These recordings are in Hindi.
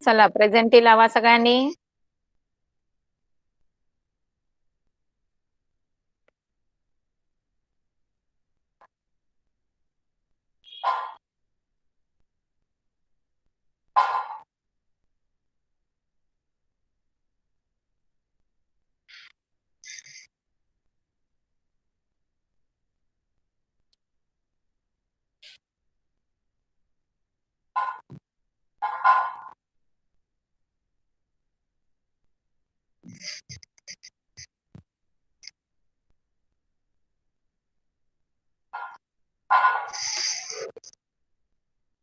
चला प्रेझेंटी लावा सगळ्यांनी.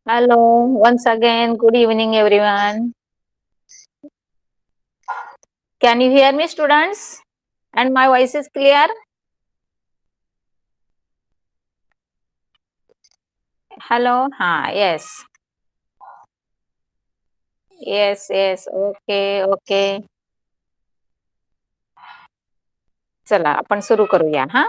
Hello, once again, good evening, everyone. Can you hear me, students? And my voice is clear? Hello, yes. Yes, okay. चला आपण सुरू करूया हा.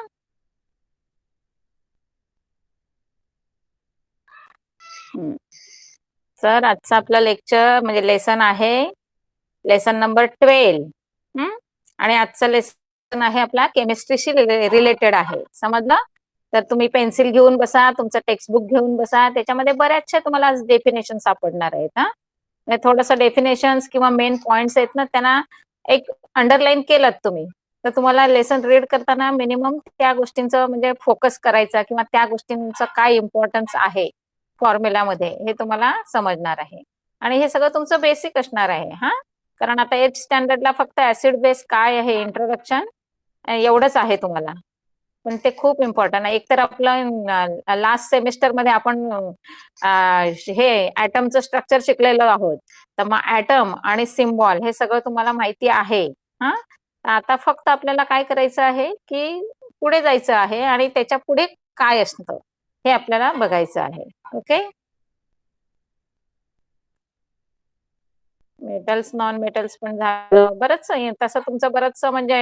सर आजचा आपला लेक्चर म्हणजे लेसन आहे लेसन नंबर 12. आणि आजचा लेसन आहे आपला केमिस्ट्रीशी रिलेटेड आहे. समजलं? तर तुम्ही पेन्सिल घेऊन बसा, तुमचं टेक्स्टबुक घेऊन बसा. त्याच्यामध्ये बऱ्याचशा तुम्हाला डेफिनेशन सापडणार आहेत. थोडंसं डेफिनेशन्स किंवा मेन पॉइंट्स आहेत ना, त्यांना एक अंडरलाईन केलं तुम्ही तर तुम्हाला लेसन रीड करताना मिनिमम त्या गोष्टींचं म्हणजे फोकस करायचा किंवा त्या गोष्टींचं काय इम्पॉर्टन्स आहे फॉर्म्युलामध्ये हे तुम्हाला समजणार आहे. आणि हे सगळं तुमचं बेसिक असणार आहे. कारण आता 8th स्टँडर्डला फक्त ऍसिड बेस काय आहे इंट्रोडक्शन एवढंच आहे तुम्हाला. पण ते खूप इम्पॉर्टंट आहे. एकतर आपलं लास्ट सेमिस्टरमध्ये आपण हे ऍटमचं स्ट्रक्चर शिकलेलो आहोत. तर मग ऍटम आणि सिम्बॉल हे सगळं तुम्हाला माहिती आहे. आता फक्त आपल्याला काय करायचं आहे की पुढे जायचं आहे आणि त्याच्या पुढे काय असतं हे आपल्याला बघायचं आहे. ओके. मेटल्स नॉन मेटल्स पण झालं बरंच तसं तुमचं बरंच म्हणजे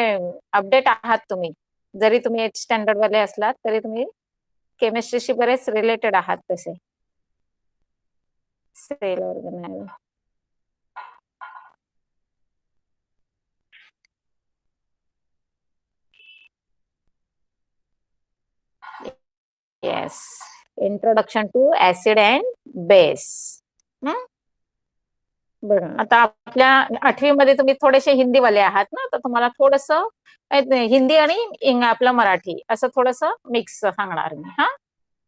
अपडेट आहात तुम्ही. जरी तुम्ही 8th स्टँडर्ड वाले असलात तरी तुम्ही केमिस्ट्रीशी बरेच रिलेटेड आहात तसे. Cell organise yes. Introduction to acid and base. बरं आता आपल्या 8वी मध्ये तुम्ही थोडेसे हिंदीवाले आहात ना, तर तुम्हाला थोडस हिंदी आणि आपलं मराठी असं थोडस मिक्स सांगणार मी.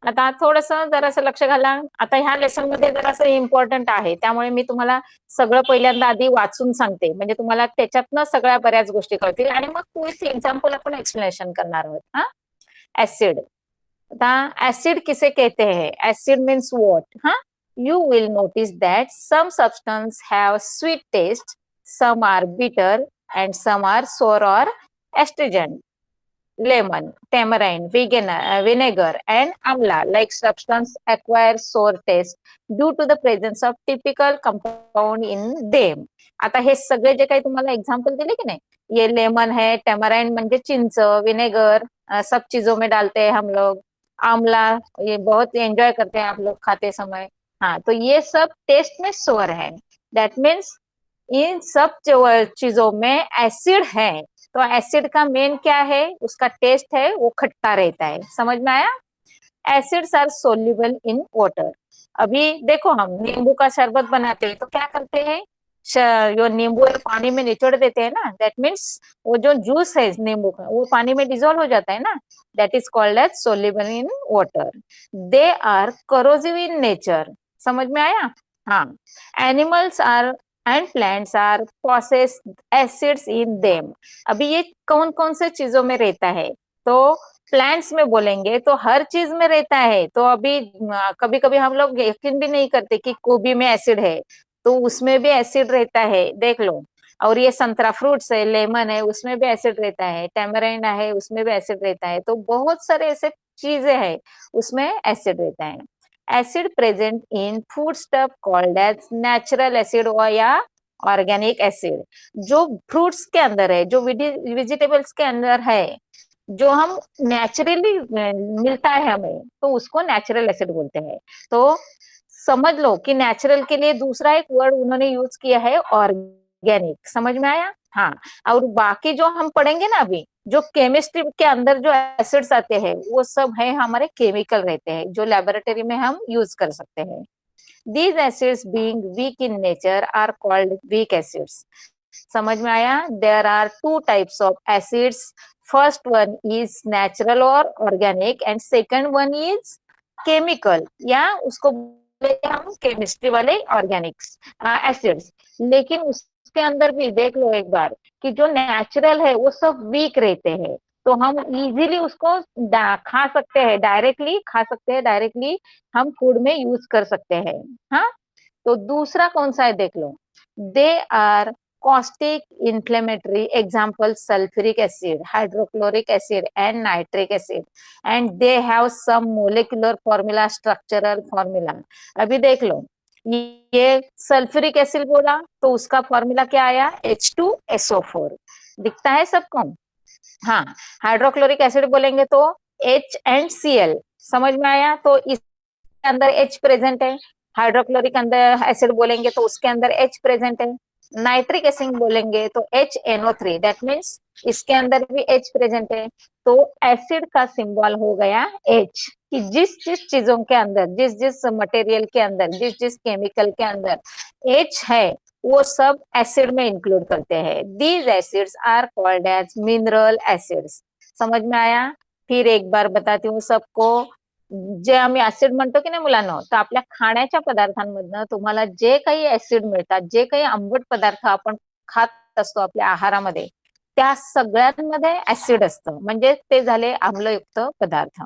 आता थोडस जरासं लक्ष घाला. आता ह्या लेसन मध्ये जरासं इम्पॉर्टंट आहे त्यामुळे मी तुम्हाला सगळं पहिल्यांदा आधी वाचून सांगते म्हणजे तुम्हाला त्याच्यातनं सगळ्या बऱ्याच गोष्टी कळतील आणि मग विथ एक्झाम्पल आपण एक्सप्लेनेशन करणार आहोत. ऍसिड. आता ऍसिड किसे कहते हैं? Acid means what? You will notice that some substances have sweet taste, some are bitter, and some are sour or astringent. Lemon, tamarind, vinegar, and amla like substance acquire sour taste due to the presence of typical compound in them. आता हे सगळे जे काही तुम्हाला एक्झाम्पल दिले की नाही, ये लेमन है, टैमराइंड म्हणजे चिंच, विनेगर सब चीजों में डालते हैं हम लोग, आमला ये बहुत एंजॉय करते हैं आप लोग खाते समय. तो ये सब टेस्ट में सोर है. दैट मीन्स इन सब चीजों में एसिड है. तो एसिड का मेन क्या है? उसका टेस्ट है वो खट्टा रहता है. समझ में आया? Acids are soluble in water. अभी देखो हम नींबू का शरबत बनाते हैं तो क्या करते हैं? जो नींबू है पानी में निचोड़ देते हैं ना. दैट मीन्स वो जो जूस है नींबू का वो पानी में डिजोल्व हो जाता है ना. That is called as soluble in water. They are corrosive in nature. समझ में आया? Animals are and plants are process acids in them. अभी ये कौन कौन से चीजों में रहता है? तो प्लांट्स में बोलेंगे तो हर चीज में रहता है. तो अभी कभी कभी हम लोग यकीन भी नहीं करते कि गोभी में एसिड है तो उसमें भी एसिड रहता है. देख लो. और ये संतरा फ्रूट्स है, लेमन है, उसमें भी एसिड रहता है, टैमराइंड है उसमें भी एसिड रहता है. तो बहुत सारे ऐसे चीजें हैं उसमें एसिड रहता है. Acid present in food stuff called as natural acid और या ऑर्गेनिक एसिड. जो फ्रूट्स के अंदर है, जो वेजिटेबल्स के अंदर है, जो हम नेचुरली मिलता है हमें तो उसको नेचुरल एसिड बोलते हैं. तो समझ लो कि नेचुरल के लिए दूसरा एक वर्ड उन्होंने यूज किया है ऑर्गेनिक, समझ में आया? हाँ, और बाकी जो हम पढ़ेंगे ना अभी, जो केमिस्ट्री के अंदर जो एसिड्स आते हैं वो सब है हमारे केमिकल रहते हैं जो लेबोरेटरी में हम यूज कर सकते हैं। These acids being weak in nature are called weak acids. समझ में आया? There are two types of acids. First one is natural or organic and second one is chemical, या उसको बोलेंगे हम केमिस्ट्री वाले ऑर्गेनिक्स एसिड्स। लेकिन उसके अंदर भी देख लो एक बार कि जो नेचुरल है वो सब वीक रहते हैं, तो हम इजीली उसको खा सकते हैं, डायरेक्टली खा सकते हैं, डायरेक्टली हम फूड में यूज कर सकते हैं। हाँ, तो दूसरा कौन सा है देख लो, they are caustic inflammatory, example sulfuric acid, hydrochloric acid and nitric acid, and they have some molecular formula, structural formula। अभी देख लो, ये सल्फ्यूरिक एसिड बोला तो उसका फॉर्मूला क्या आया, H2SO4 दिखता है सबको। हाँ, हाइड्रोक्लोरिक एसिड बोलेंगे तो HNCl, समझ में आया? तो इसके अंदर H प्रेजेंट है। हाइड्रोक्लोरिक अंदर एसिड बोलेंगे तो उसके अंदर H प्रेजेंट है। नाइट्रिक एसिड बोलेंगे तो HNO3, दैट मीन्स इसके अंदर भी H प्रेजेंट है। तो एसिड का सिंबल हो गया H, कि जिस जिस चीजों के अंदर, जिस जिस मटेरियल के अंदर, जिस जिस केमिकल के अंदर H है वो सब एसिड में इंक्लूड करते हैं। These acids are called as mineral acids. समझ में आया? फिर एक बार बताती हूँ सबको, जे आम्ही ऍसिड म्हणतो की नाही मुलांनो, तर आपल्या खाण्याच्या पदार्थांमधनं तुम्हाला जे काही ऍसिड मिळतात, जे काही आंबट पदार्थ आपण खात असतो आपल्या आहारामध्ये, त्या सगळ्यांमध्ये ऍसिड असतं, म्हणजे ते झाले आम्लयुक्त पदार्थ।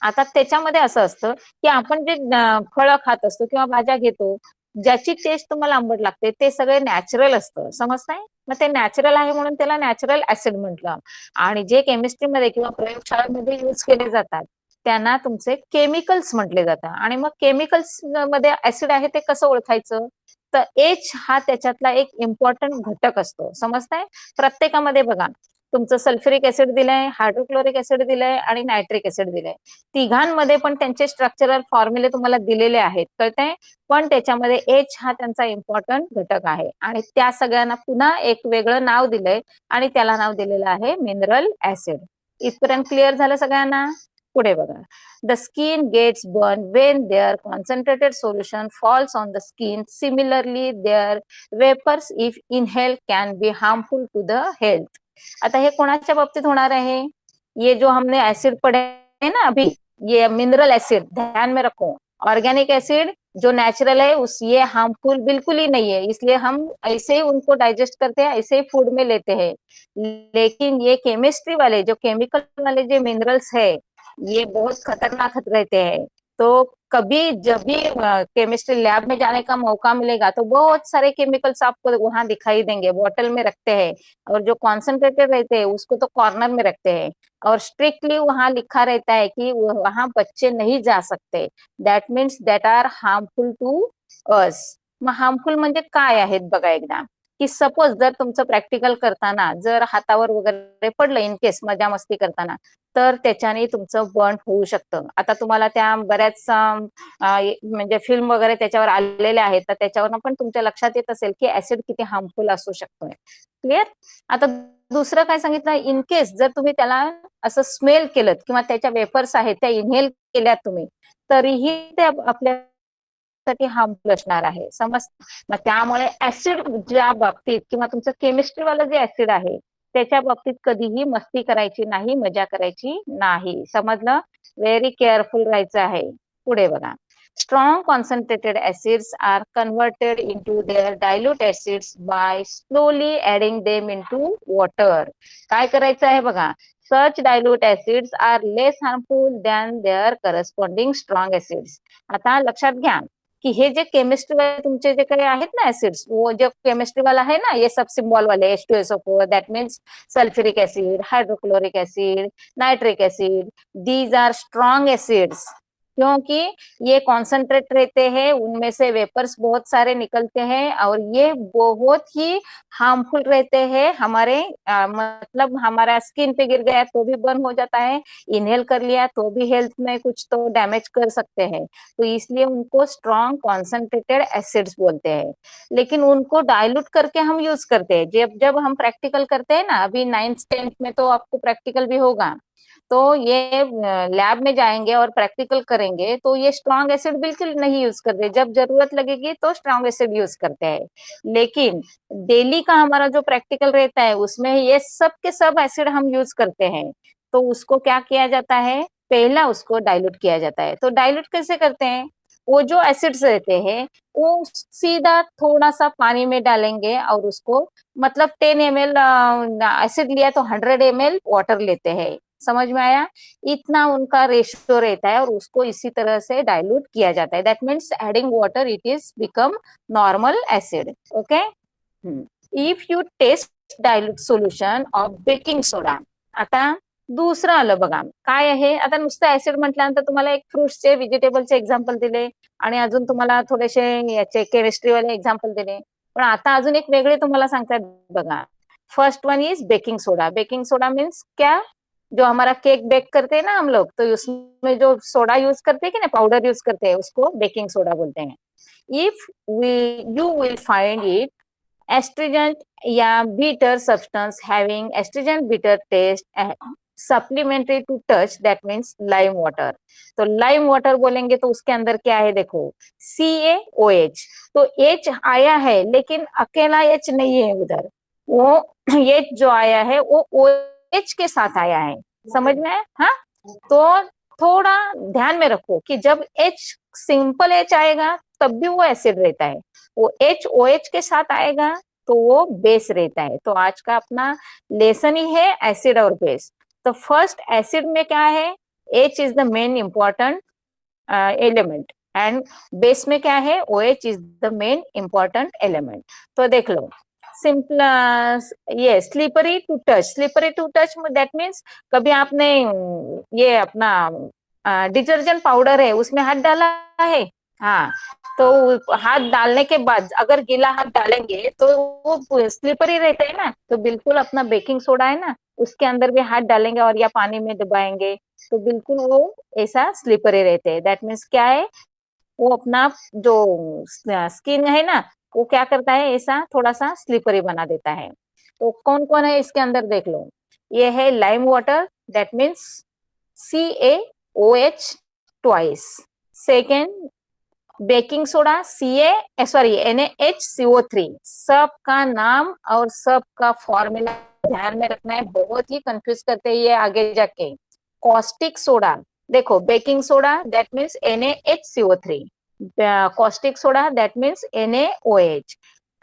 आता त्याच्यामध्ये असं असतं की आपण जे फळं खात असतो किंवा भाज्या घेतो, ज्याची टेस्ट तुम्हाला आंबट लागते ते सगळे नॅचरल असतं, समजताय? मग ते नॅचरल आहे म्हणून त्याला नॅचरल ऍसिड म्हटलं। आणि जे केमिस्ट्रीमध्ये किंवा प्रयोगशाळेमध्ये यूज केले जातात त्यांना तुमचे केमिकल्स म्हटले जातात। आणि मग केमिकल्स मध्ये ऍसिड आहे ते कसं ओळखायचं, तर H हा त्याच्यातला एक इम्पॉर्टंट घटक असतो, समजताय? प्रत्येकामध्ये बघा, तुमचं सल्फ्युरिक ऍसिड दिलंय, हायड्रोक्लोरिक ऍसिड दिलंय आणि नायट्रिक ऍसिड दिलंय, तिघांमध्ये पण त्यांचे स्ट्रक्चरल फॉर्म्युले तुम्हाला दिलेले आहेत, कळतंय? पण त्याच्यामध्ये H हा त्यांचा इम्पॉर्टंट घटक आहे आणि त्या सगळ्यांना पुन्हा एक वेगळं नाव दिलंय आणि त्याला नाव दिलेलं आहे मिनरल ऍसिड। इथपर्यंत क्लिअर झालं सगळ्यांना? पुढे बघा, the skin gets burn when their concentrated solution falls on the skin, similarly their vapours if inhale can be harmful to the health. आता हे कोणाच्या बाबतीत होणार आहे, ये जो हमने एसिड पढ़े है ना अभी, ये मिनरल एसिड, ध्यान में रखो, ऑर्गेनिक एसिड जो नेचुरल है उस ये हार्मफुल बिल्कुल ही नहीं है, इसलिए हम ऐसे ही उनको डाइजेस्ट करते हैं, ऐसे ही फूड में लेते हैं। लेकिन ये केमिस्ट्री वाले जो केमिकल वाले जो मिनरल्स है ये बहुत खतरनाक रहते हैं। तो कभी जब भी केमिस्ट्री लैब में जाने का मौका मिलेगा तो बहुत सारे केमिकल्स आपको वहां दिखाई देंगे, बॉटल में रखते हैं, और जो कॉन्सेंट्रेटेड रहते हैं उसको तो कॉर्नर में रखते हैं, और स्ट्रिक्टली वहां लिखा रहता है कि वहां बच्चे नहीं जा सकते, that means that are harmful to us. मग हार्मफुल म्हणजे काय आहेत बघा एकदा, की सपोज जर तुमचं प्रॅक्टिकल करताना जर हातावर वगैरे पडलं इन केस मजा मस्ती करताना, तर त्याच्याने तुमचं बर्न होऊ शकतं। आता तुम्हाला त्या बऱ्याच म्हणजे फिल्म वगैरे त्याच्यावर आलेले आहेत, तर त्याच्यावरनं पण तुमच्या लक्षात येत असेल की ऍसिड किती हार्मफुल असू शकतोय। क्लिअर? आता दुसरं काय सांगितलं, इन केस जर तुम्ही त्याला असं स्मेल केलं किंवा त्याच्या वेपर्स आहेत त्या इनहेल केल्यात तुम्ही, तरीही ते आपल्यासाठी हार्मफुल असणार आहे, समज? मग त्यामुळे ऍसिड ज्या बाबतीत किंवा तुमचं केमिस्ट्रीवालं जे ऍसिड आहे त्याच्या बाबतीत कधीही मस्ती करायची नाही, मजा करायची नाही, समजलं? व्हेरी केअरफुल राहायचं आहे। पुढे बघा, strong concentrated acids are converted into their dilute acids by slowly adding them into water. काय करायचं आहे बघा, such dilute acids are less harmful than their corresponding strong acids. आता लक्षात घ्या कि हे जे केमिस्ट्री वाले तुमचे जे काही आहेत ना एसिड्स, वो जो केमिस्ट्री वाला है ना, ये सब सिंबल वाले H2SO4, that means sulphuric acid, hydrochloric acid, nitric acid, these are strong acids. क्योंकि ये कॉन्सेंट्रेट रहते हैं, उनमें से वेपर्स बहुत सारे निकलते हैं और ये बहुत ही हार्मफुल रहते हैं हमारे मतलब हमारा स्किन पे गिर गया तो भी बर्न हो जाता है, इनहेल कर लिया तो भी हेल्थ में कुछ तो डैमेज कर सकते हैं। तो इसलिए उनको स्ट्रॉन्ग कॉन्सेंट्रेटेड एसिड्स बोलते हैं। लेकिन उनको डाइल्यूट करके हम यूज करते हैं। जब जब हम प्रैक्टिकल करते हैं ना, अभी 9th 10th में तो आपको प्रैक्टिकल भी होगा, तो ये लैब में जाएंगे और प्रैक्टिकल करेंगे तो ये स्ट्रॉन्ग एसिड बिल्कुल नहीं यूज करते, जब जरूरत लगेगी तो स्ट्रॉन्ग एसिड यूज करते हैं। लेकिन डेली का हमारा जो प्रैक्टिकल रहता है उसमें ये सब के सब एसिड हम यूज करते हैं। तो उसको क्या किया जाता है, पहला उसको डाइल्यूट किया जाता है। तो डाइल्यूट कैसे करते हैं, वो जो एसिड्स रहते हैं वो सीधा थोड़ा सा पानी में डालेंगे और उसको मतलब 10 ml एसिड लिया तो 100 ml वाटर लेते हैं। समझ में आया, इतना उनका रेशियो रहता है और उसको इसी तरह से डाइल्यूट किया जाता है। That means adding water it is become normal acid. Okay, if you test dilute solution of baking soda, आता दुसरं आलं बघा काय आहे। आता नुसतं ऍसिड म्हटल्यानंतर तुम्हाला एक फ्रुट्सचे व्हेजिटेबलचे एक्झाम्पल दिले आणि अजून तुम्हाला थोडेसे याचे केमिस्ट्रीवाले एक्झाम्पल दिले, पण आता अजून एक वेगळे तुम्हाला सांगतात बघा। First one is baking soda. Baking soda means क्या, जो हमारा केक बेक करते हैं ना हम लोग, तो उसमें जो सोडा यूज करते हैं कि ना, पाउडर यूज करते हैं, उसको बेकिंग सोडा बोलते हैं। If we you will find it astringent या bitter substance having astringent bitter taste supplementary to touch, that means lime water। तो लाइम वाटर बोलेंगे तो उसके अंदर क्या है देखो, CaOH। तो H आया है लेकिन अकेला H नहीं है उधर, वो H जो आया है वो OH के साथ आया है। समझ में है? हाँ, तो थोड़ा ध्यान में रखो कि जब H सिंपल H आएगा तब भी वो एसिड रहता है, वो HOH के साथ आएगा तो वो बेस रहता है। तो आज का अपना लेसन ही है एसिड और बेस। तो फर्स्ट एसिड में क्या है, H is the main important element and base में क्या है, OH is the main important element. तो देख लो, सिंपल ये slippery to touch. Slippery to touch that means कभी आपने ये अपना डिटर्जेंट पाउडर है उसमें हाथ डाला है, हाँ, तो हाथ डालने के बाद अगर गीला हाथ डालेंगे तो वो स्लिपरी रहता है ना, तो बिल्कुल अपना बेकिंग सोडा है ना उसके अंदर भी हाथ डालेंगे और या पानी में दबाएंगे तो बिल्कुल वो ऐसा स्लिपरी रहते हैं। दैट मीन्स क्या है, वो अपना जो स्किन है ना वो क्या करता है, ऐसा थोड़ा सा स्लिपरी बना देता है। तो कौन कौन है इसके अंदर देख लो, ये है lime water, that means CaOH twice. Second baking soda NaHCO3। सबका नाम और सबका फॉर्मूला ध्यान में रखना है, बहुत ही कंफ्यूज करते हैं ये आगे जाके। कॉस्टिक सोडा, देखो baking soda that means NaHCO3, caustic soda that means NaOH,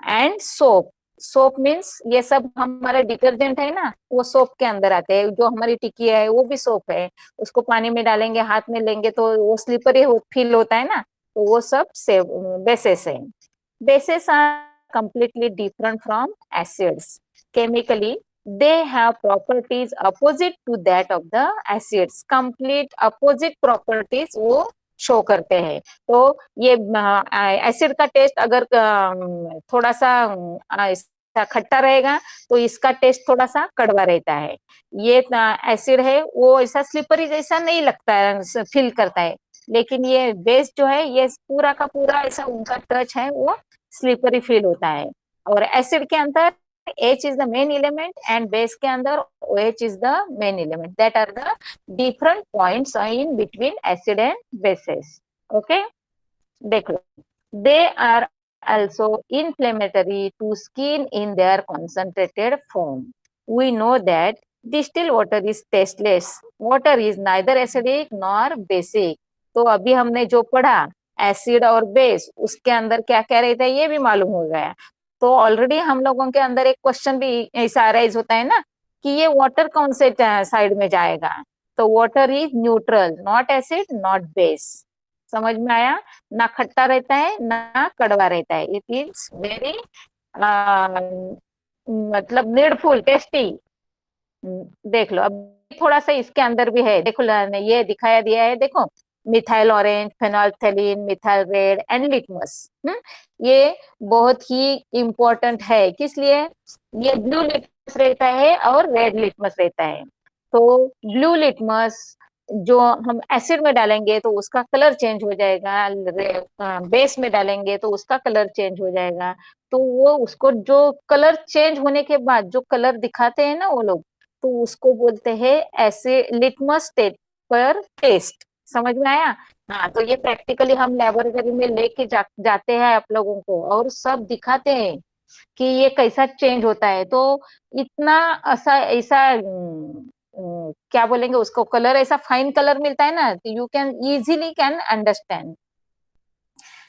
and soap. Soap means ये सब हमारे डिटर्जेंट है ना वो सोप के अंदर आते हैं। जो हमारी टिकिया है वो भी सोप है, उसको पानी में डालेंगे हाथ में लेंगे तो वो स्लिपरी फील होता है ना, तो वो सब से बेसिस है। Bases are completely different from acids. Chemically, they have properties opposite to that of the acids. Complete opposite properties वो शो करते हैं। तो ये एसिड का टेस्ट अगर थोड़ा सा ऐसा खट्टा रहेगा तो इसका टेस्ट थोड़ा सा कड़वा रहता है। ये एसिड है वो ऐसा स्लिपरी जैसा नहीं लगता है, फील करता है, लेकिन ये बेस जो है ये पूरा का पूरा ऐसा उनका टच है वो स्लिपरी फील होता है। और एसिड के अंदर H is the main element and base के अंदर OH is the main element. That are the different points in between acid and bases. Okay, देख लो, they are also inflammatory to skin in their concentrated form. We know that distilled water is tasteless. Water is neither acidic nor basic. तो अभी हमने जो पढ़ा एसिड और बेस उसके अंदर क्या क्या रहता है ये भी मालूम हो गया। तो ऑलरेडी हम लोगों के अंदर एक क्वेश्चन भी ऐसा राइज होता है ना कि ये वाटर कौन से साइड में जाएगा, तो water is neutral, not acid not base. समझ में आया, ना खट्टा रहता है ना कड़वा रहता है, इट इज वेरी मतलब नीडफुल टेस्टी। देख लो अब थोड़ा सा इसके अंदर भी है, देखो ये दिखाया दिया है, देखो methyl orange, phenolphthalein, methyl red and litmus. ये बहुत ही इम्पोर्टेंट है, किस लिए? ये ब्लू लिटमस रहता है और रेड लिटमस रहता है। तो ब्लू लिटमस जो हम एसिड में डालेंगे तो उसका कलर चेंज हो जाएगा, बेस में डालेंगे तो उसका कलर चेंज हो जाएगा। तो वो उसको जो कलर चेंज होने के बाद जो कलर दिखाते हैं ना वो लोग, तो उसको बोलते हैं ऐसे लिटमस पेपर टेस्ट। समझ में आया? हाँ, तो ये प्रैक्टिकली हम लेबोरेटरी में लेके जाते हैं आप लोगों को और सब दिखाते हैं कि ये कैसा चेंज होता है। तो इतना ऐसा ऐसा क्या बोलेंगे उसको, कलर ऐसा फाइन कलर मिलता है ना, you can easily can understand.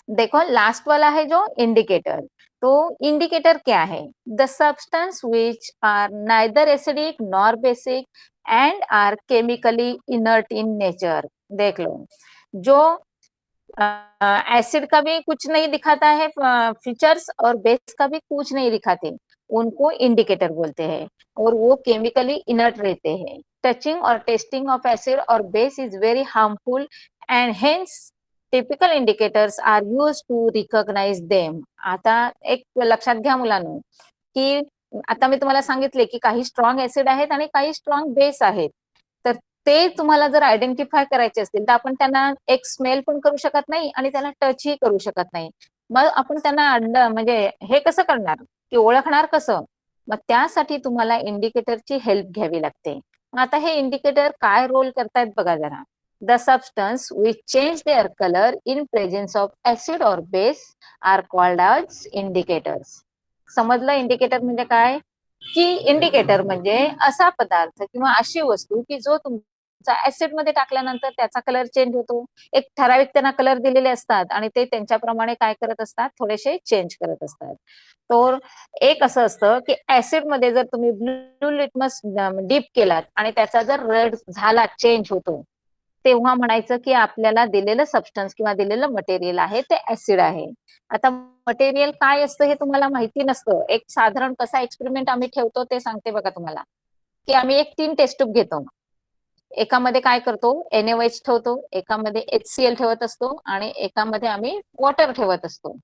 देखो लास्ट वाला है जो इंडिकेटर। तो इंडिकेटर क्या है? The substance which are neither acidic nor basic and are chemically inert in nature. देख लो, जो एसिड का भी कुछ नहीं दिखाता है फीचर्स और बेस का भी कुछ नहीं दिखाते, उनको इंडिकेटर बोलते हैं। और वो केमिकली इनर्ट रहते हैं। टचिंग और टेस्टिंग ऑफ एसिड और base is very harmful and hence typical indicators are use to recognise them. आता एक लक्षात घ्या मुलांनो, की आता मी तुम्हाला सांगितले की काही स्ट्रॉंग ऍसिड आहेत आणि काही स्ट्रॉंग बेस आहेत। तर ते तुम्हाला जर आयडेंटिफाय करायचे असतील तर आपण त्यांना एक स्मेल पण करू शकत नाही आणि त्याला टचही करू शकत नाही। मग आपण त्यांना म्हणजे हे कसं करणार, की ओळखणार कसं? मग त्यासाठी तुम्हाला इंडिकेटरची हेल्प घ्यावी लागते। आता हे इंडिकेटर काय रोल करतायत बघा जरा। The substance which change their colour in presence of acid और base are called as indicators. समजलं इंडिकेटर म्हणजे काय? की इंडिकेटर म्हणजे असा पदार्थ किंवा अशी वस्तू की जो तुमचा ऍसिड मध्ये टाकल्यानंतर त्याचा कलर चेंज होतो। एक ठराविक त्यांना कलर दिलेले असतात आणि ते त्यांच्याप्रमाणे काय करत असतात, थोडेसे चेंज करत असतात। तर एक असं असतं की ऍसिड मध्ये जर तुम्ही ब्लू लिटमस डीप केलात आणि त्याचा जर रेड झाला, चेंज होतो, तेव्हा म्हणायचं की आपल्याला दिलेलं सबस्टन्स किंवा दिलेलं मटेरियल आहे ते ऍसिड आहे। आता मटेरियल काय असतं हे तुम्हाला माहिती नसतं। एक साधारण कसा एक्सपेरिमेंट आम्ही ठेवतो ते सांगते बघा तुम्हाला, की आम्ही एक 3 टेस्ट ट्यूब घेतो। एकामध्ये काय करतो, NaOH ठेवतो, एकामध्ये HCl ठेवत असतो आणि एकामध्ये आम्ही वॉटर ठेवत असतो।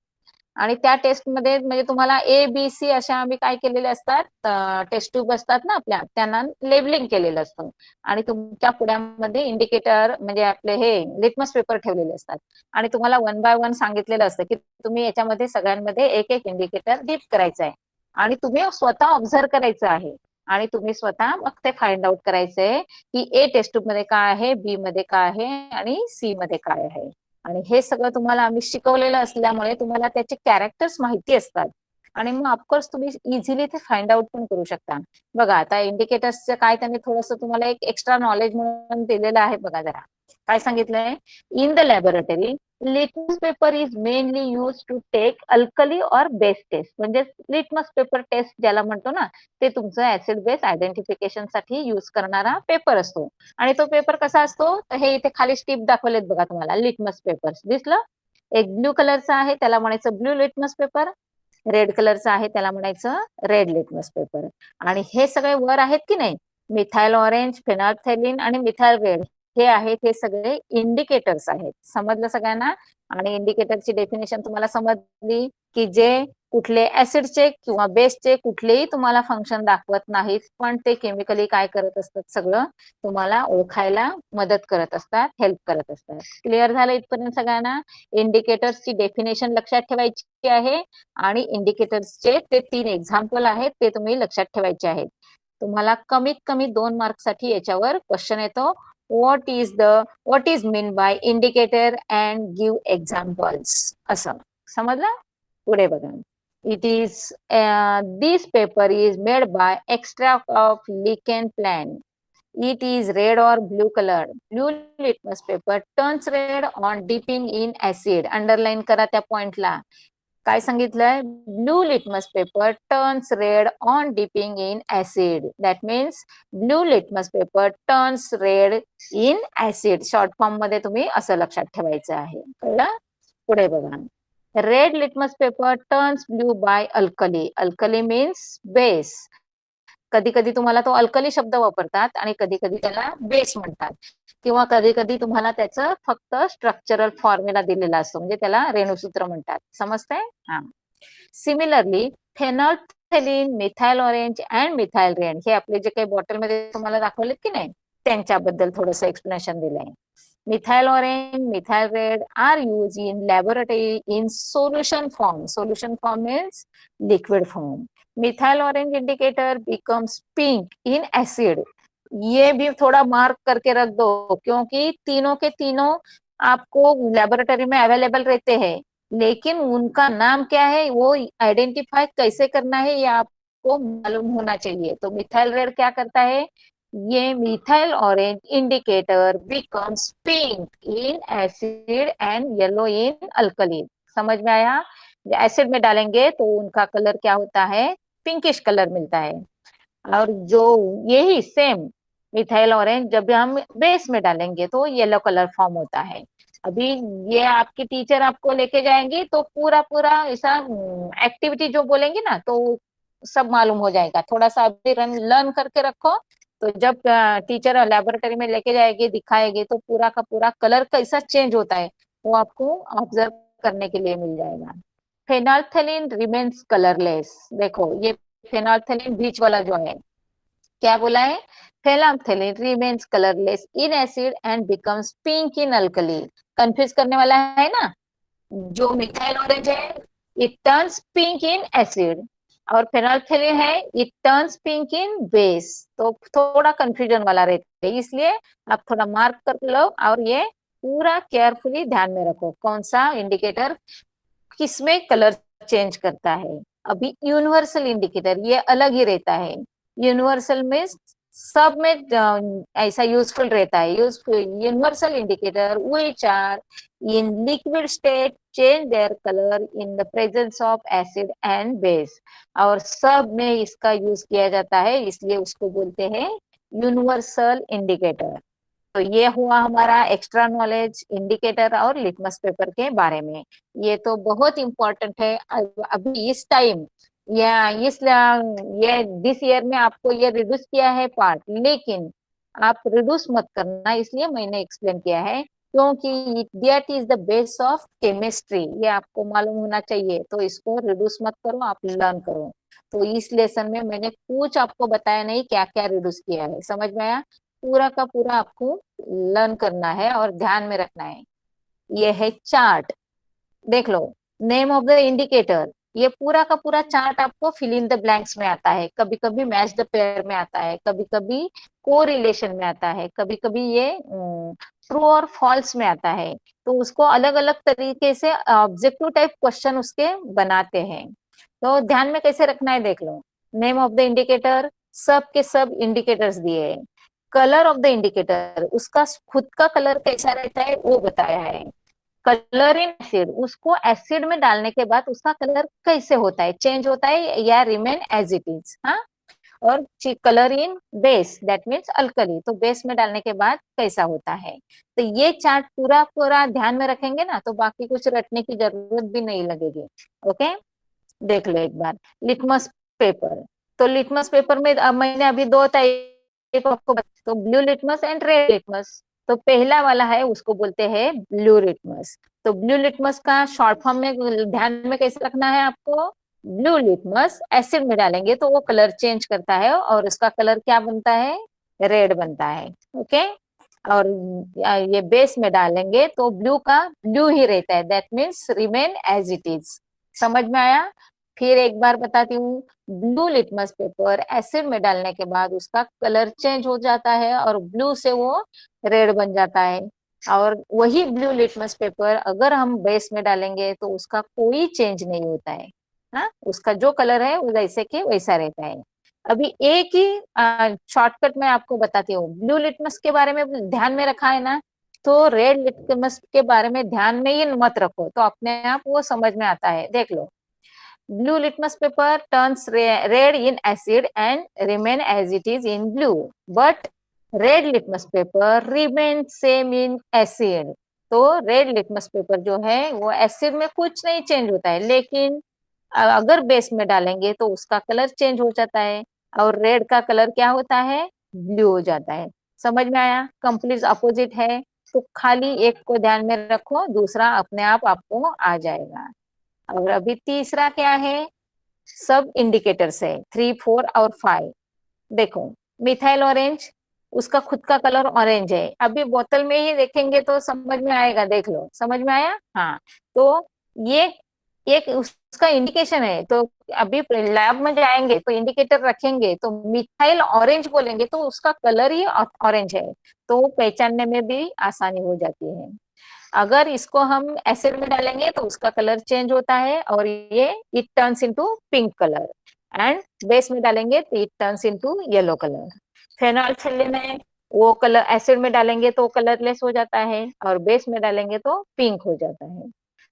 आणि त्या टेस्टमध्ये म्हणजे तुम्हाला A, B, C अशा आम्ही काय केलेले असतात, टेस्ट ट्यूब असतात ना आपल्या, त्यांना लेबलिंग केलेलं असतं आणि तुमच्या पुड्यामध्ये इंडिकेटर म्हणजे आपले हे लिटमस पेपर ठेवलेले असतात आणि तुम्हाला 1 बाय 1 सांगितलेलं असतं की तुम्ही याच्यामध्ये सगळ्यांमध्ये एक एक इंडिकेटर डीप करायचं आहे आणि तुम्ही स्वतः ऑब्झर्व करायचं आहे आणि तुम्ही स्वतः मग ते फाइंड आउट करायचंय की A टेस्ट ट्यूब मध्ये काय आहे, B मध्ये काय आहे आणि C मध्ये काय आहे। आणि हे सगळं तुम्हाला आम्ही शिकवलेलं असल्यामुळे तुम्हाला त्याचे कॅरेक्टर्स माहिती असतात आणि मग ऑफकोर्स तुम्ही इझिली ते फाइंड आउट पण करू शकता। बघा आता इंडिकेटर्सचं काय त्यांनी थोडंसं तुम्हाला एक एक्स्ट्रा नॉलेज म्हणून दिलेलं आहे बघा जरा। काय सांगितलंय? In the laboratory litmus paper is mainly use to take alkali और बेस टेस्ट। म्हणजे लिटमस पेपर टेस्ट ज्याला म्हणतो ना, ते तुमचं ऍसिड बेस आयडेंटिफिकेशन साठी यूज करणारा पेपर असतो। आणि तो पेपर कसा असतो, तर हे इथे खाली स्टिप दाखवलेत बघा तुम्हाला, लिटमस पेपर दिसलं? एक ब्ल्यू कलरचा आहे त्याला म्हणायचं ब्ल्यू लिटमस पेपर, रेड कलरचा आहे त्याला म्हणायचं रेड लिटमस पेपर। आणि हे सगळे वर आहेत की नाही, मिथाइल ऑरेंज, फेनोल्फथालीन आणि मिथाइल रेड, हे आहेत हे सगळे इंडिकेटर्स आहेत। समजलं सगळ्यांना? आणि इंडिकेटरची डेफिनेशन तुम्हाला समजली की जे कुठले ऍसिडचे किंवा बेसचे कुठलेही तुम्हाला फंक्शन दाखवत नाहीत, पण ते केमिकली काय करत असतात, सगळं तुम्हाला ओळखायला मदत करत असतात, हेल्प करत असतात। क्लिअर झालं इथपर्यंत सगळ्यांना? इंडिकेटर्सची डेफिनेशन लक्षात ठेवायची आहे आणि इंडिकेटर्सचे ते 3 एक्झाम्पल आहेत ते तुम्ही लक्षात ठेवायचे आहेत। तुम्हाला कमीत कमी 2 मार्क्ससाठी याच्यावर क्वेश्चन येतो, what is mean by indicator and give examples, असं समजलं? पुढे बघा। It is this paper is made by extract of lichen plant. It is red or blue colored. Blue litmus paper turns red on dipping in acid. Underline करा त्या पॉइंटला। काय सांगितलंय? Blue litmus paper turns red on dipping in acid. That means blue litmus paper turns red in acid. Short form मध्ये तुम्ही असं लक्षात ठेवायचं आहे। कळलं? पुढे बघा। Red litmus paper turns blue by alkali. Alkali means base. कधी कधी तुम्हाला तो अल्कली शब्द वापरतात आणि कधी कधी त्याला बेस म्हणतात। किंवा कधी कधी तुम्हाला त्याचं फक्त स्ट्रक्चरल फॉर्म्युला दिलेला असतो, म्हणजे त्याला रेणुसूत्र म्हणतात. समजतंय? हा. Similarly phenolphthalein, methyl orange and methyl red हे आपले जे काही बॉटलमध्ये तुम्हाला दाखवलेत की नाही, त्यांच्याबद्दल थोडंसं एक्सप्लेनेशन दिलंय. Methyl orange, methyl red are use in laboratory in solution form. Solution form means liquid form. Methyl orange indicator becomes pink in acid. ये भी थोड़ा मार्क करके रख दो, क्योंकि तीनों के तीनों आपको लेबोरेटरी में अवेलेबल रहते हैं, लेकिन उनका नाम क्या है वो आइडेंटिफाई कैसे करना है ये आपको मालूम होना चाहिए. तो मिथाइल रेड क्या करता है, ये methyl orange indicator becomes pink in acid and yellow in alkali. समझ में आया? एसिड में डालेंगे तो उनका कलर क्या होता है, पिंकिश कलर मिलता है. और जो यही सेम मिथाइल ऑरेंज जब हम बेस में डालेंगे तो येलो कलर फॉर्म होता है. अभी ये आपकी टीचर आपको लेके जाएंगी तो पूरा पूरा ऐसा एक्टिविटी जो बोलेंगे ना तो सब मालूम हो जाएगा. थोड़ा सा अभी लर्न करके रखो, तो जब टीचर लेबोरेटरी में लेके जाएगी दिखाएगी तो पूरा का पूरा कलर कैसा चेंज होता है वो आपको ऑब्जर्व करने के लिए मिल जाएगा. फेनॉल्फथेलीन रिमेन्स कलरलेस. देखो ये फेनॉल्फथेलीन बीच वाला जो है, क्या बोला है, phenolphthalein remains colourless in acid and becomes pink in alkali. Confuse करने वाला है ना. जो मिथाइल ऑरेंज है it turns pink in acid, और फेनॉल्फथेलीन है it turns pink in base. तो थोड़ा कंफ्यूजन वाला रहता है, इसलिए आप थोड़ा मार्क कर लो और ये पूरा केयरफुली ध्यान में रखो कौन सा इंडिकेटर किसमें कलर चेंज करता है. अभी यूनिवर्सल इंडिकेटर ये अलग ही रहता है. यूनिवर्सल में सब में ऐसा यूजफुल रहता है. Useful universal indicator which are in liquid state change their colour in the presence of acid and base. और सब में इसका यूज किया जाता है, इसलिए उसको बोलते हैं यूनिवर्सल इंडिकेटर. तो ये हुआ हमारा एक्स्ट्रा नॉलेज इंडिकेटर और लिटमस पेपर के बारे में. ये तो बहुत इम्पोर्टेंट है अभी इस टाइम या इस ये दिस ईयर में आपको ये रिड्यूस किया है पार्ट, लेकिन आप रिड्यूस मत करना, इसलिए मैंने एक्सप्लेन किया है, क्योंकि that is the base of chemistry. ये आपको मालूम होना चाहिए, तो इसको रिड्यूस मत करो, आप लर्न करो. तो इस लेसन में मैंने कुछ आपको बताया नहीं क्या क्या रिड्यूस किया है. समझ में आया? पूरा का पूरा आपको लर्न करना है और ध्यान में रखना है. ये है चार्ट, देख लो. नेम ऑफ द इंडिकेटर, ये पूरा का पूरा चार्ट आपको फिल इन द ब्लैंक्स में आता है. कभी कभी मैच द पेयर में आता है, कभी कभी को रिलेशन में आता है, कभी कभी ये ट्रू और फॉल्स में आता है. तो उसको अलग अलग तरीके से ऑब्जेक्टिव टाइप क्वेश्चन उसके बनाते हैं. तो ध्यान में कैसे रखना है देख लो. नेम ऑफ द इंडिकेटर, सब के सब इंडिकेटर्स दिए हैं. कलर ऑफ द इंडिकेटर, उसका खुद का कलर कैसा रहता है वो बताया है. कलर इन एसिड, उसको एसिड में डालने के बाद उसका कलर कैसे होता है, चेंज होता है या रिमेन एज इट इज. हाँ. और colour in base that means alkali, तो बेस में डालने के बाद कैसा होता है. तो ये चार्ट पूरा पूरा ध्यान में रखेंगे ना तो बाकी कुछ रटने की जरूरत भी नहीं लगेगी. ओके, देख लो एक बार. लिटमस पेपर, तो लिटमस पेपर में मैंने अभी दो टाइप आपको तो blue litmus and red litmus. तो पहला वाला है उसको बोलते हैं ब्लू लिटमस. तो ब्लू लिटमस का शॉर्ट फॉर्म में ध्यान में कैसे रखना है आपको, ब्लू लिटमस एसिड में डालेंगे तो वो कलर चेंज करता है और उसका कलर क्या बनता है, रेड बनता है. ओके. और ये बेस में डालेंगे तो ब्लू का ब्लू ही रहता है, that means remain as it is. समझ में आया? फिर एक बार बताती हूँ. ब्लू लिटमस पेपर एसिड में डालने के बाद उसका कलर चेंज हो जाता है और ब्लू से वो रेड बन जाता है. और वही ब्लू लिटमस पेपर अगर हम बेस में डालेंगे तो उसका कोई चेंज नहीं होता है. हाँ, उसका जो कलर है वो जैसे कि वैसा रहता है. अभी एक ही शॉर्टकट में आपको बताती हूँ. ब्लू लिटमस के बारे में ध्यान में रखा है ना, तो रेड लिटमस के बारे में ध्यान में ही मत रखो, तो अपने आप वो समझ में आता है. देख लो. Blue litmus paper turns red in acid and remain as it is in blue. But red litmus paper remains same in acid. तो रेड लिटमस पेपर जो है वो एसिड में कुछ नहीं चेंज होता है, लेकिन अगर बेस में डालेंगे तो उसका कलर चेंज हो जाता है और रेड का कलर क्या होता है, ब्लू हो जाता है. समझ में आया? कंप्लीट अपोजिट है, तो खाली एक को ध्यान में रखो, दूसरा अपने आप आपको आ जाएगा। और अभी तीसरा क्या है? सब इंडिकेटर्स है 3, 4 और 5। देखो, मिथाइल ऑरेंज, उसका खुद का कलर ऑरेंज है। अभी बोतल में ही देखेंगे तो समझ में आएगा, देख लो, समझ में आया? हाँ, तो ये एक उसका इंडिकेशन है। तो अभी लैब में जाएंगे तो इंडिकेटर रखेंगे तो मिथाइल ऑरेंज बोलेंगे तो उसका कलर ही ऑरेंज है, तो पहचानने में भी आसानी हो जाती है। अगर इसको हम एसिड में डालेंगे तो उसका कलर चेंज होता है और ये it turns into pink colour, and base में डालेंगे तो it turns into yellow colour. Phenolphthalein है, वो कलर एसिड में डालेंगे तो कलरलेस हो जाता है और बेस में डालेंगे तो पिंक हो जाता है।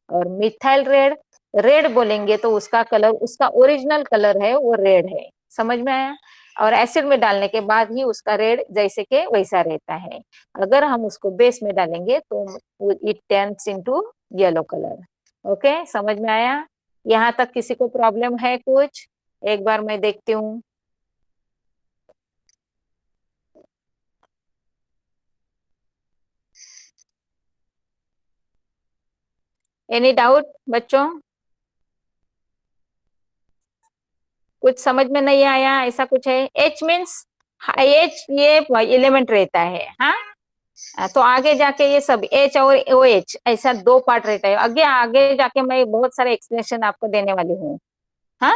और मिथाइल रेड, रेड बोलेंगे तो उसका कलर, उसका ओरिजिनल कलर है वो रेड है। समझ में आया? और एसिड में डालने के बाद ही उसका रेड जैसे के वैसा रहता है। अगर हम उसको बेस में डालेंगे तो it turns into yellow colour. Okay, समझ में आया? यहाँ तक किसी को प्रॉब्लम है कुछ? एक बार मैं देखती हूँ। एनी डाउट बच्चों? कुछ समझ में नहीं आया ऐसा कुछ है? एच मीन्स एच, ये एलिमेंट रहता है। हाँ, तो आगे जाके ये सब एच और ओ एच ऐसा दो पार्ट रहता है। आगे आगे जाके मैं बहुत सारे एक्सप्लेनेशन आपको देने वाली हूँ। हाँ,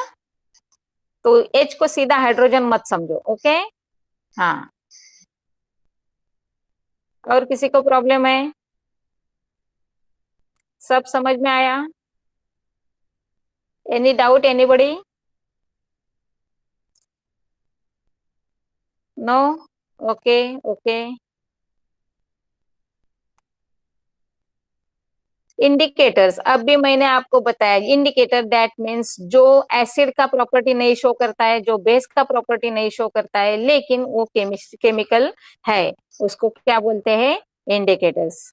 तो एच को सीधा हाइड्रोजन मत समझो। ओके, हाँ। और किसी को प्रॉब्लम है? सब समझ में आया? Any doubt anybody? No? Okay, okay. Indicators, अब भी मैंने आपको बताया, इंडिकेटर दैट मीन्स जो एसिड का प्रॉपर्टी नहीं शो करता है, जो बेस का प्रॉपर्टी नहीं शो करता है, लेकिन वो केमिकल है, उसको क्या बोलते हैं? इंडिकेटर्स।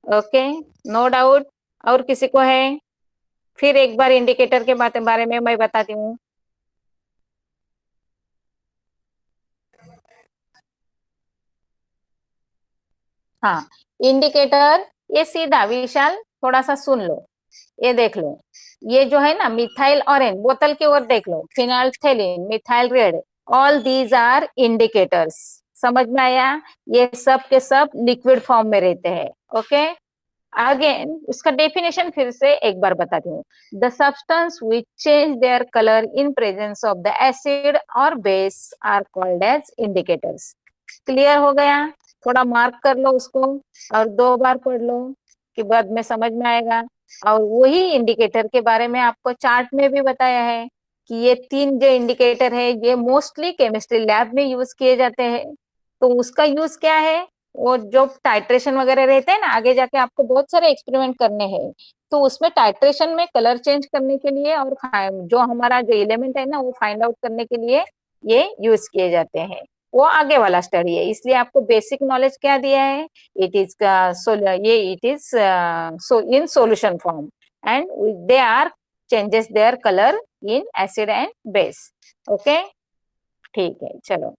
Okay, no doubt. और किसी को है? फिर एक बार इंडिकेटर के बारे में मैं बताती हूँ। हाँ, इंडिकेटर, ये सीधा विशाल थोड़ा सा सुन लो, ये देख लो, ये जो है ना मिथाइल ऑरेंज, बोतल की ओर देख लो, phenolphthalein, methyl red, all these are indicators. समझ में आया? ये सब के सब लिक्विड फॉर्म में रहते हैं। ओके, अगेन उसका डेफिनेशन फिर से एक बार बताती हूँ। The substance which change their colour in presence of the acid और base are called as indicators. Clear हो गया? थोड़ा मार्क कर लो उसको और दो बार पढ़ लो कि बाद में समझ में आएगा। और वही इंडिकेटर के बारे में आपको चार्ट में भी बताया है कि ये तीन जो इंडिकेटर है ये मोस्टली केमिस्ट्री लैब में यूज किए जाते हैं। तो उसका यूज क्या है? वो जो टाइट्रेशन वगैरह रहते हैं ना, आगे जाके आपको बहुत सारे एक्सपेरिमेंट करने हैं, तो उसमें टाइट्रेशन में कलर चेंज करने के लिए और जो हमारा जो एलिमेंट है ना वो फाइंड आउट करने के लिए ये यूज किए जाते हैं। वो आगे वाला स्टडी है, इसलिए आपको बेसिक नॉलेज क्या दिया है? इट इज ये it is so in solution form, and they are changes their colour in acid and base. Okay, ठीक है, चलो।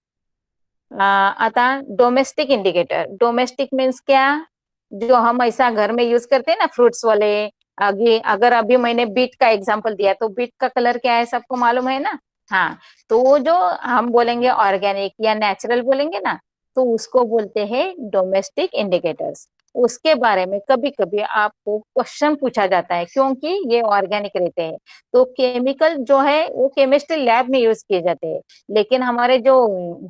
आता डोमेस्टिक इंडिकेटर। डोमेस्टिक मीन्स क्या? जो हम ऐसा घर में यूज करते हैं ना, फ्रूट्स वाले। आगे अगर अभी मैंने बीट का एग्जांपल दिया तो बीट का कलर क्या है सबको मालूम है ना? हाँ, तो वो जो हम बोलेंगे ऑर्गेनिक या नेचुरल बोलेंगे ना, तो उसको बोलते हैं डोमेस्टिक इंडिकेटर्स। उसके बारे में कभी कभी आपको क्वेश्चन पूछा जाता है क्योंकि ये ऑर्गेनिक रहते हैं। तो केमिकल जो है वो केमिस्ट्री लैब में यूज किए जाते हैं, लेकिन हमारे जो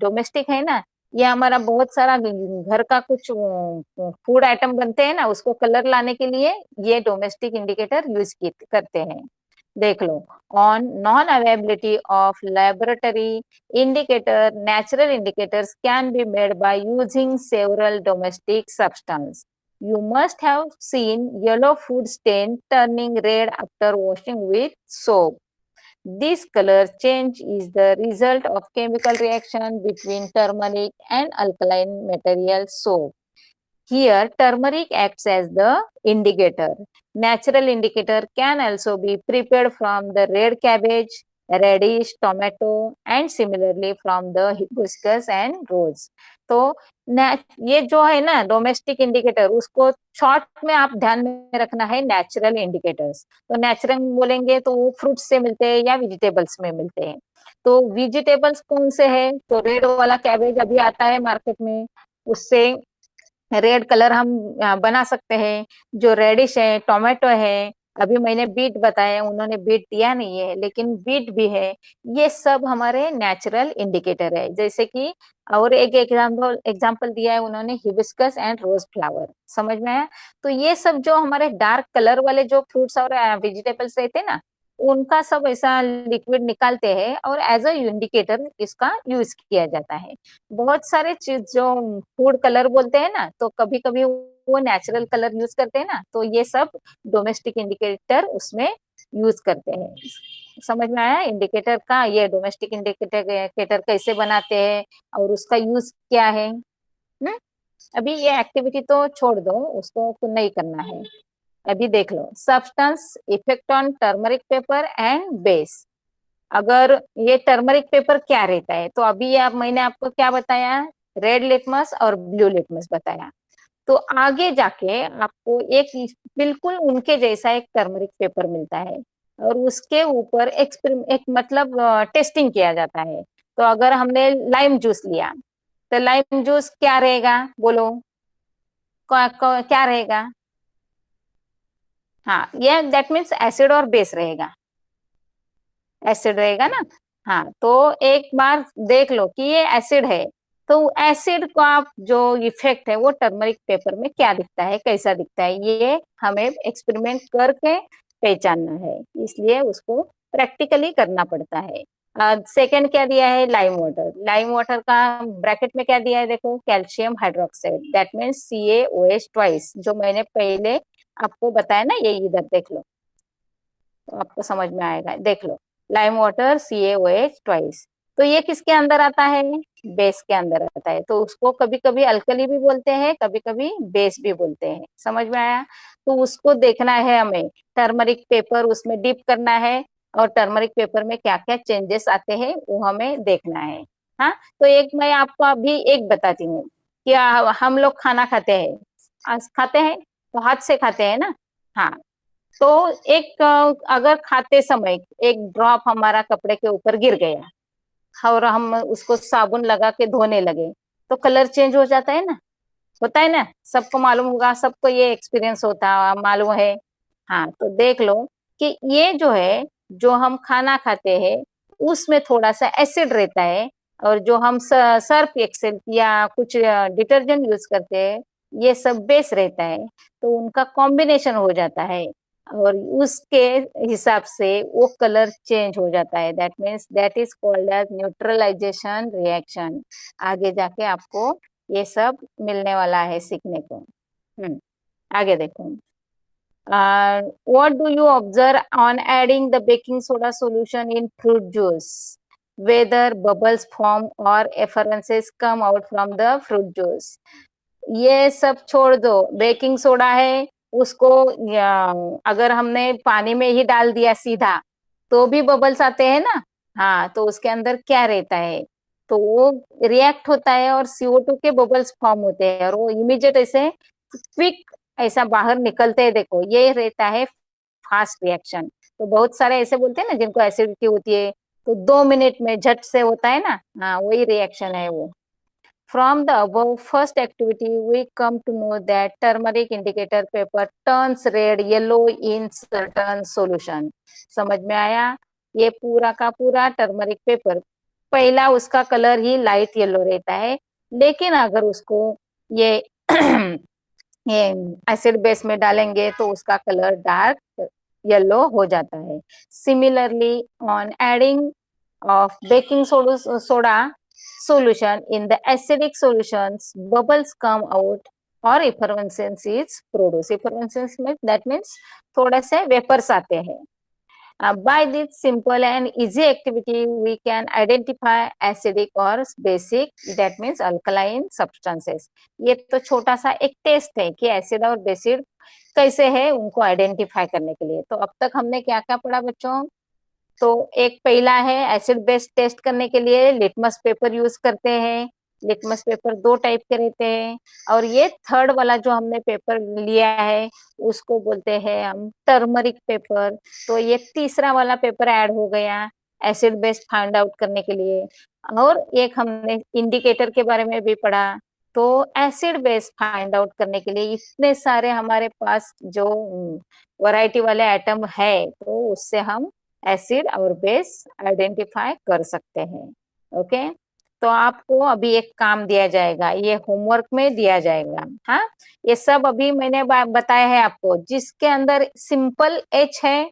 डोमेस्टिक है ना, ये हमारा बहुत सारा घर का कुछ फूड आइटम बनते हैं ना, उसको कलर लाने के लिए ये डोमेस्टिक इंडिकेटर यूज करते हैं। देख लो, on non availability of laboratory indicator, natural indicators can be made by using several domestic substances. You must have seen yellow food stain turning red after washing with soap. This color change is the result of chemical reaction between turmeric and alkaline material soap. Here, turmeric acts as the indicator. Natural indicator can also be prepared from the red cabbage, radish, tomato, and similarly from the hibiscus and rose. तो ये जो है ना डोमेस्टिक इंडिकेटर, उसको शॉर्ट में आप ध्यान में रखना है नेचुरल इंडिकेटर्स। तो नेचुरल बोलेंगे तो वो फ्रूट्स से मिलते हैं या वेजिटेबल्स में मिलते हैं। तो वेजिटेबल्स कौन से है, तो रेड वाला कैबेज अभी आता है मार्केट में, उससे रेड कलर हम बना सकते हैं। जो रेडिश है, टोमेटो है, अभी मैंने बीट बताया, उन्होंने बीट दिया नहीं है लेकिन बीट भी है। ये सब हमारे नेचुरल इंडिकेटर है। जैसे कि और एक एग्जाम्पल एग्जाम्पल दिया है उन्होंने, हिबिस्कस एंड रोज फ्लावर, समझ में आया। तो ये सब जो हमारे डार्क कलर वाले जो फ्रूट्स और वेजिटेबल्स रहते हैं ना, उनका सब ऐसा लिक्विड निकालते हैं और एज अ इंडिकेटर इसका यूज किया जाता है। बहुत सारे चीज जो फूड कलर बोलते हैं ना, तो कभी कभी वो नेचुरल कलर यूज करते हैं ना, तो ये सब डोमेस्टिक इंडिकेटर उसमें यूज करते हैं। समझ में आया इंडिकेटर का, ये डोमेस्टिक इंडिकेटर कैसे बनाते हैं और उसका यूज क्या है। अभी ये एक्टिविटी तो छोड़ दो, उसको नहीं करना है। अभी देख लो substance effect on turmeric paper and base. अगर ये टर्मरिक पेपर क्या रहता है, तो अभी आप मैंने आपको क्या बताया, रेड लिटमस और ब्लू लिटमस बताया। तो आगे जाके आपको एक बिल्कुल उनके जैसा एक टर्मरिक पेपर मिलता है और उसके ऊपर एक मतलब टेस्टिंग किया जाता है। तो अगर हमने लाइम जूस लिया, तो लाइम जूस क्या रहेगा बोलो, क्या रहेगा। हाँ, ये दैट मीन्स एसिड और बेस रहेगा, एसिड रहेगा ना। हाँ, तो एक बार देख लो कि ये एसिड है, तो एसिड का जो इफेक्ट है वो टर्मरिक पेपर में क्या दिखता है, कैसा दिखता है, ये हमें एक्सपेरिमेंट करके पहचानना है, इसलिए उसको प्रैक्टिकली करना पड़ता है। सेकंड क्या दिया है, लाइम वाटर। लाइम वाटर का ब्रैकेट में क्या दिया है, देखो calcium hydroxide, that means CaOH twice, जो मैंने पहले आपको बताया ना, ये इधर देख लो तो आपको समझ में आएगा, देख लो लाइम वाटर CaOH ट्वाइस। तो ये किसके अंदर आता है, बेस के अंदर आता है। तो उसको कभी कभी अल्कली भी बोलते हैं, कभी कभी बेस भी बोलते हैं, समझ में आया। तो उसको देखना है हमें, टर्मरिक पेपर उसमें डिप करना है और टर्मरिक पेपर में क्या क्या चेंजेस आते हैं वो हमें देखना है। हाँ, तो एक मैं आपको अभी एक बताती हूँ कि हम लोग खाना खाते हैं, आज खाते हैं तो हाथ से खाते हैं ना। हाँ, तो एक अगर खाते समय एक ड्रॉप हमारा कपड़े के ऊपर गिर गया और हम उसको साबुन लगा के धोने लगे, तो कलर चेंज हो जाता है ना, होता है ना, सबको मालूम होगा, सबको ये एक्सपीरियंस होता मालूम है। हाँ, तो देख लो कि ये जो है, जो हम खाना खाते हैं उसमें थोड़ा सा एसिड रहता है, और जो हम सर्फ एक्सेल या कुछ डिटर्जेंट यूज करते हैं ये सब बेस रहता है, तो उनका कॉम्बिनेशन हो जाता है और उसके हिसाब से वो कलर चेंज हो जाता है। That means that is called as neutralisation reaction. आगे जाके आपको ये सब मिलने वाला है सीखने को। आगे देखो, what do you observe on adding the baking soda solution in fruit juice, whether bubbles form or effervescence come out from the fruit juice। ये सब छोड़ दो, बेकिंग सोडा है, उसको अगर हमने पानी में ही डाल दिया सीधा तो भी बबल्स आते हैं ना। हाँ, तो उसके अंदर क्या रहता है, तो वो रिएक्ट होता है और CO2 के बबल्स फॉर्म होते हैं और वो इमीडिएट ऐसे क्विक ऐसा बाहर निकलते हैं। देखो ये रहता है फास्ट रिएक्शन। तो बहुत सारे ऐसे बोलते हैं ना जिनको एसिडिटी होती है, तो 2 मिनट में झट से होता है ना। हाँ, वही रिएक्शन है वो। From the above first activity, we come to know that turmeric indicator paper turns red yellow in certain solution। समझ में आया। ये पूरा का पूरा टर्मरिक पेपर, पहला उसका कलर ही लाइट येलो रहता है, लेकिन अगर उसको ये ये एसिड बेस में डालेंगे तो उसका कलर डार्क येलो हो जाता है। Similarly on adding of baking soda solution in the acidic solutions, bubbles come out or effervescence is produced। effervescence में that means थोड़े से वेपर्स आते हैं। By this simple and easy activity, we can identify acidic or basic, that means alkaline substances। ये तो छोटा सा एक टेस्ट है कि एसिड और बेसिड कैसे है उनको आइडेंटिफाई करने के लिए। तो अब तक हमने क्या क्या पढ़ा बच्चों, तो एक पहला है एसिड बेस टेस्ट करने के लिए लिटमस पेपर यूज करते हैं। लिटमस पेपर 2 टाइप के रहते हैं, और ये थर्ड वाला जो हमने पेपर लिया है उसको बोलते हैं हम टर्मरिक पेपर। तो ये तीसरा वाला पेपर ऐड हो गया एसिड बेस फाइंड आउट करने के लिए। और एक हमने इंडिकेटर के बारे में भी पढ़ा। तो एसिड बेस फाइंड आउट करने के लिए इतने सारे हमारे पास जो वैरायटी वाले एटम है, तो उससे हम एसिड और बेस आइडेंटिफाई कर सकते हैं। ओके, तो आपको अभी एक काम दिया जाएगा, ये होमवर्क में दिया जाएगा। हाँ, ये सब अभी मैंने बताया है आपको। जिसके अंदर सिंपल एच है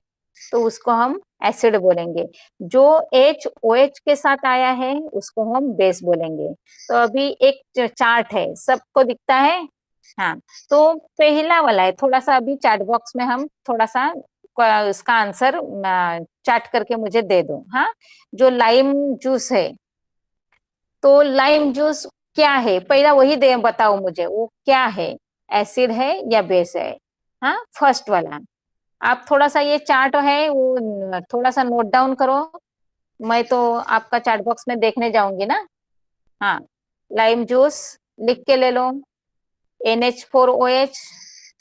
तो उसको हम एसिड बोलेंगे, जो एच ओ एच के साथ आया है उसको हम बेस बोलेंगे। तो अभी एक चार्ट है, सबको दिखता है? हाँ, तो पहला वाला है, थोड़ा सा अभी चैट बॉक्स में हम थोड़ा सा उसका आंसर चैट करके मुझे दे दो। हाँ, जो लाइम जूस है, तो लाइम जूस क्या है, पहला वही दे बताओ मुझे, वो क्या है, एसिड है या बेस है? हाँ, फर्स्ट वाला। आप थोड़ा सा ये चार्ट है वो थोड़ा सा नोट डाउन करो, मैं तो आपका चैट बॉक्स में देखने जाऊंगी ना। हाँ, लाइम जूस लिख के ले लो, NH4OH,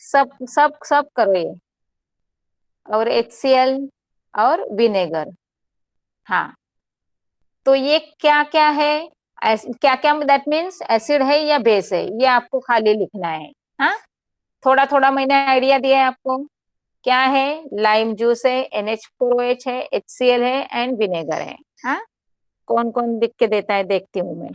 सब सब सब करो ये, और HCl और विनेगर। हाँ, तो ये क्या क्या है, क्या क्या दैट मीन्स एसिड है या बेस है, ये आपको खाली लिखना है। हाँ, थोड़ा थोड़ा मैंने आइडिया दिया है आपको। क्या है, लाइम जूस है, NH4OH है, HCl है एंड विनेगर है। हाँ, कौन कौन लिख के देता है देखती हूँ मैं।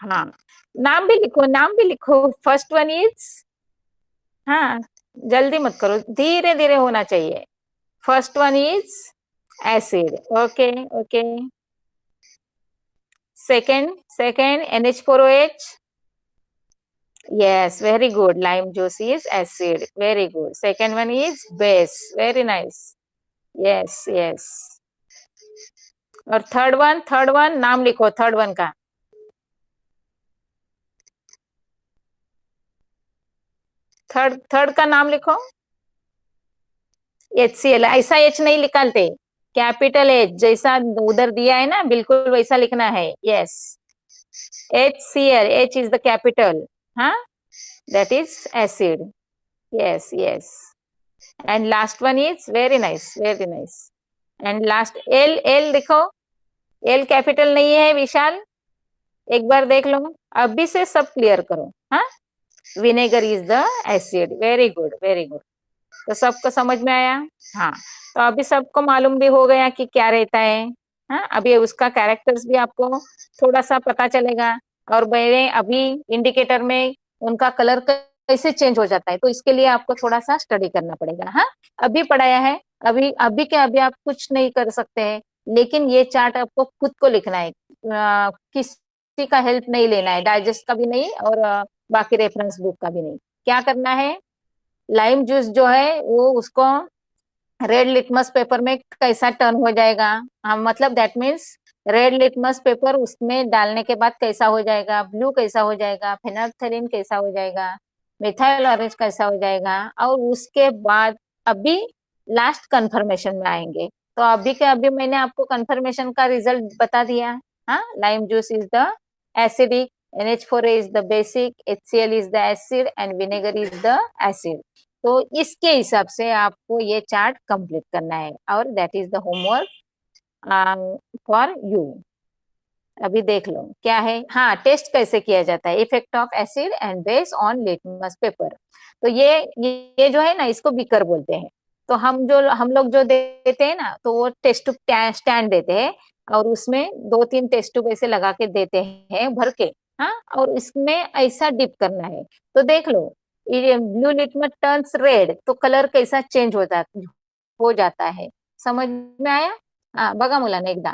हाँ, नाम भी लिखो, नाम भी लिखो। फर्स्ट वन इज, हाँ, जल्दी मत करो, धीरे धीरे होना चाहिए। First one is acid, okay okay. Second NH4OH, yes, very good, lime juice is acid, very good. Second one is base, very nice, yes yes। और थर्ड वन नाम लिखो थर्ड वन का। थर्ड थर्ड का नाम लिखो। HCl, ऐसा एच नहीं निकालते, कैपिटल एच जैसा उधर दिया है ना, बिल्कुल वैसा लिखना है। Yes, HCl, H is the capital, हाँ, that is acid, yes yes। And last one is very nice, very nice। And last L देखो, L कैपिटल नहीं है विशाल, एक बार देख लो, अभी से सब क्लियर करो। हाँ, vinegar is the acid, very good very good. तो सबको समझ में आया? हाँ, तो अभी सबको मालूम भी हो गया कि क्या रहता है। हाँ, अभी उसका कैरेक्टर्स भी आपको थोड़ा सा पता चलेगा। और मैंने अभी इंडिकेटर में उनका कलर कैसे चेंज हो जाता है, तो इसके लिए आपको थोड़ा सा स्टडी करना पड़ेगा। हाँ, अभी पढ़ाया है, अभी अभी के अभी आप कुछ नहीं कर सकते हैं, लेकिन ये चार्ट आपको खुद को लिखना है, किसी का हेल्प नहीं लेना है, डाइजेस्ट का भी नहीं और बाकी रेफरेंस बुक का भी नहीं। क्या करना है, लाइम जूस जो है वो उसको रेड लिटमस पेपर में कैसा टर्न हो जाएगा, हाँ, मतलब that means red litmus paper उसमें डालने के बाद कैसा हो जाएगा, ब्लू कैसा हो जाएगा, फेनोल्फथालीन कैसा हो जाएगा, मिथाइल ऑरेंज कैसा हो जाएगा, और उसके बाद अभी लास्ट कंफर्मेशन में आएंगे। तो अभी के अभी मैंने आपको कंफर्मेशन का रिजल्ट बता दिया। हाँ, lime juice is the acidic, NH4A is the basic, HCl is the acid and vinegar is the acid। तो इसके हिसाब से आपको ये चार्ट कंप्लीट करना है, और that is the homework for you. अभी देख लो क्या है। हाँ, टेस्ट कैसे किया जाता है, effect of acid and base on litmus paper. तो ये जो है ना, इसको बीकर बोलते हैं। तो हम लोग जो देते हैं ना, तो वो टेस्ट ट्यूब स्टैंड देते हैं, और उसमें 2-3 टेस्ट ट्यूब ऐसे लगा के देते हैं भर के। हाँ, और इसमें ऐसा डिप करना है। तो देख लो, ब्लू लिटमस टर्न्स रेड, तो कलर कैसा चेंज हो जाता है। समझ में आया? हा, बघा मुलांना एकदा,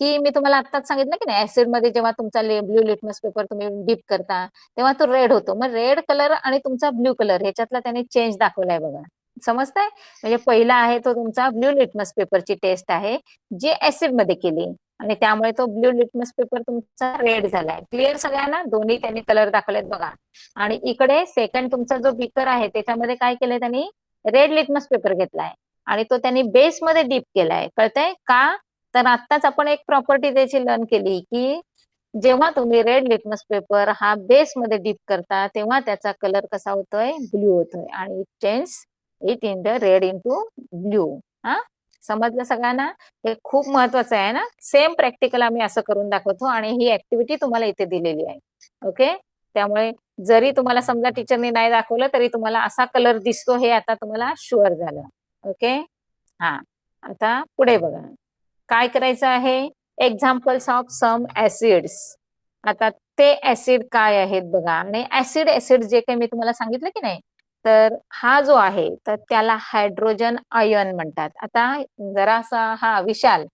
की मी तुम्हाला आत्ताच सांगितलं की नाही, ऍसिड मध्ये जेव्हा तुमचा ब्ल्यू लिटमस पेपर तुम्ही डीप करता, तेव्हा तो रेड होतो। मग रेड कलर आणि तुमचा ब्ल्यू कलर ह्याच्यातला त्याने चेंज दाखवलाय बघा, समजताय? म्हणजे पहिला आहे तो तुमचा ब्ल्यू लिटमस पेपरची टेस्ट आहे, जी ऍसिड मध्ये केली, आणि त्यामुळे तो ब्ल्यू लिटमस पेपर तुमचा रेड झालाय। क्लिअर सगळ्यांना? दोन्ही त्यांनी कलर दाखवलेत बघा। आणि इकडे सेकंड तुमचा जो बीकर आहे त्याच्यामध्ये काय केलंय त्यांनी, रेड लिटमस पेपर घेतलाय आणि तो त्यांनी बेस मध्ये डीप केलाय, कळतंय का? तर आत्ताच आपण एक प्रॉपर्टी त्याची लर्न केली की जेव्हा तुम्ही रेड लिटमस पेपर हा बेस मध्ये डीप करता तेव्हा त्याचा कलर कसा होतोय, ब्ल्यू होतोय आणि change it in the red into blue. हा, समजलं सगळ्यांना? हे खूप महत्वाचं आहे ना. सेम प्रॅक्टिकल आम्ही असं करून दाखवतो आणि ही ऍक्टिव्हिटी तुम्हाला इथे दिलेली आहे. ओके, त्यामुळे जरी तुम्हाला समजा टीचरनी नाही दाखवलं तरी तुम्हाला असा कलर दिसतो हे आता तुम्हाला शुअर झालं. ओके, हा, आता पुढे बघा काय करायचं आहे. Examples of some acids. आता ते ऍसिड काय आहेत बघा. आणि ऍसिड जे काही मी तुम्हाला सांगितलं की नाही, तर हा जो आहे तर त्याला हायड्रोजन आयन म्हणतात. आता जरासा हा विशाल,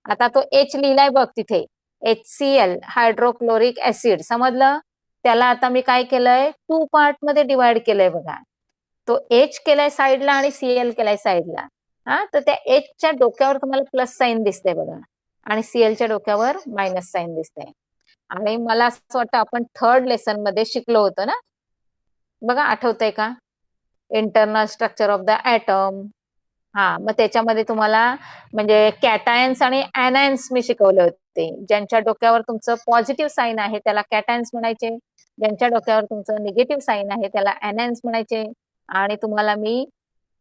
आता तो एच लिहिलाय बघ तिथे, HCl हायड्रोक्लोरिक ऍसिड, समजलं? त्याला आता मी काय केलंय, 2 पार्ट मध्ये डिवाइड केलंय बघा. तो एच केलाय साईडला आणि Cl केलाय साईडला. हा, तर त्या एचच्या डोक्यावर तुम्हाला प्लस साईन दिसतंय बघा आणि Clच्या डोक्यावर मायनस साईन दिसतंय. आणि मला असं वाटतं आपण थर्ड लेसन मध्ये शिकलो होतो ना, बघा आठवतंय का, internal structure of the atom. हा, मग त्याच्यामध्ये तुम्हाला म्हणजे कॅटायन्स आणि ऍनायन्स मी शिकवले होते. ज्यांच्या डोक्यावर तुमचं पॉझिटिव्ह साईन आहे त्याला कॅटायन्स म्हणायचे, ज्यांच्या डोक्यावर तुमचं निगेटिव्ह साईन आहे त्याला ऍनायन्स म्हणायचे. आणि तुम्हाला मी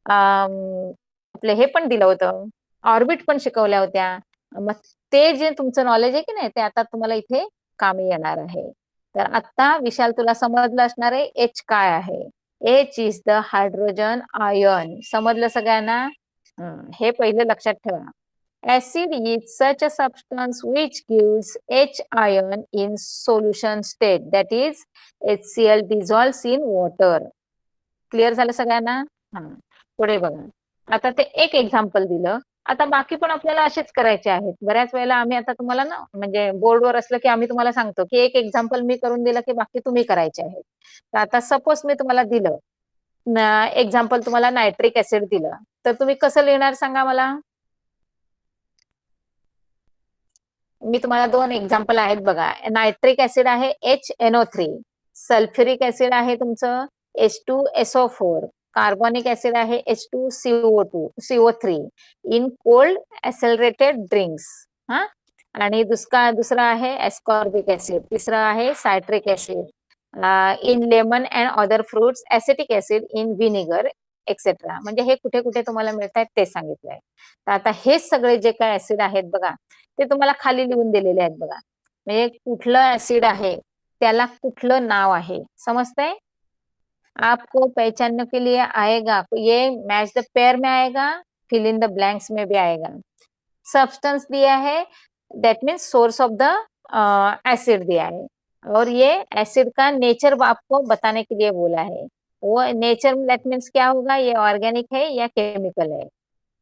आपले हे पण दिलं होतं, ऑर्बिट पण शिकवल्या होत्या. मग ते जे तुमचं नॉलेज आहे की नाही ते आता तुम्हाला इथे कामी येणार आहे. तर आता विशाल तुला समजलं असणार आहे एच काय आहे. H is the hydrogen ion. समजलं सगळ्यांना? हे पहिले लक्षात ठेवा. Acid is such a substance which gives H ion in solution state, that is HCl dissolves in water. Clear झालं सगळ्यांना? हा, पुढे बघा. आता ते एक एक्झाम्पल दिलं. आता बाकी पण आपल्याला असेच करायचे आहेत. बऱ्याच वेळेला आम्ही आता तुम्हाला ना म्हणजे बोर्डवर असलं की आम्ही तुम्हाला सांगतो की एक एक्झाम्पल मी करून दिलं की बाकी तुम्ही करायचे आहेत. तर आता सपोज मी तुम्हाला दिलं एक्झाम्पल, तुम्हाला नायट्रिक ऍसिड दिलं तर तुम्ही कसं लिहिणार सांगा मला. मी तुम्हाला 2 एक्झाम्पल आहेत बघा. नायट्रिक ऍसिड आहे HNO3, सल्फ्युरिक ऍसिड आहे तुमचं H2SO4, कार्बोनिक ऍसिड आहे H2CO3 इन कोल्ड ऍक्सेलरेटेड ड्रिंक्स. हा, आणि दुसरा आहे एस्कॉर्बिक ऍसिड, तिसरा आहे citric acid in lemon and other fruits, acetic acid in vinegar etcetera. म्हणजे हे कुठे कुठे तुम्हाला मिळत आहेत ते सांगितलंय. तर आता हे सगळे जे काय ऍसिड आहेत बघा ते तुम्हाला खाली लिहून दिलेले आहेत बघा. म्हणजे कुठलं ऍसिड आहे त्याला कुठलं नाव आहे, समजतंय? आपको पहचानने के लिए आएगा, ये मैच द पेयर में आएगा, फिल इन द ब्लैंक्स में भी आएगा. सब्सटेंस दिया है, that means source of the acid दिया है, और ये एसिड का नेचर आपको बताने के लिए बोला है. वो नेचर दैट मीन्स क्या होगा, ये ऑर्गेनिक है या केमिकल है.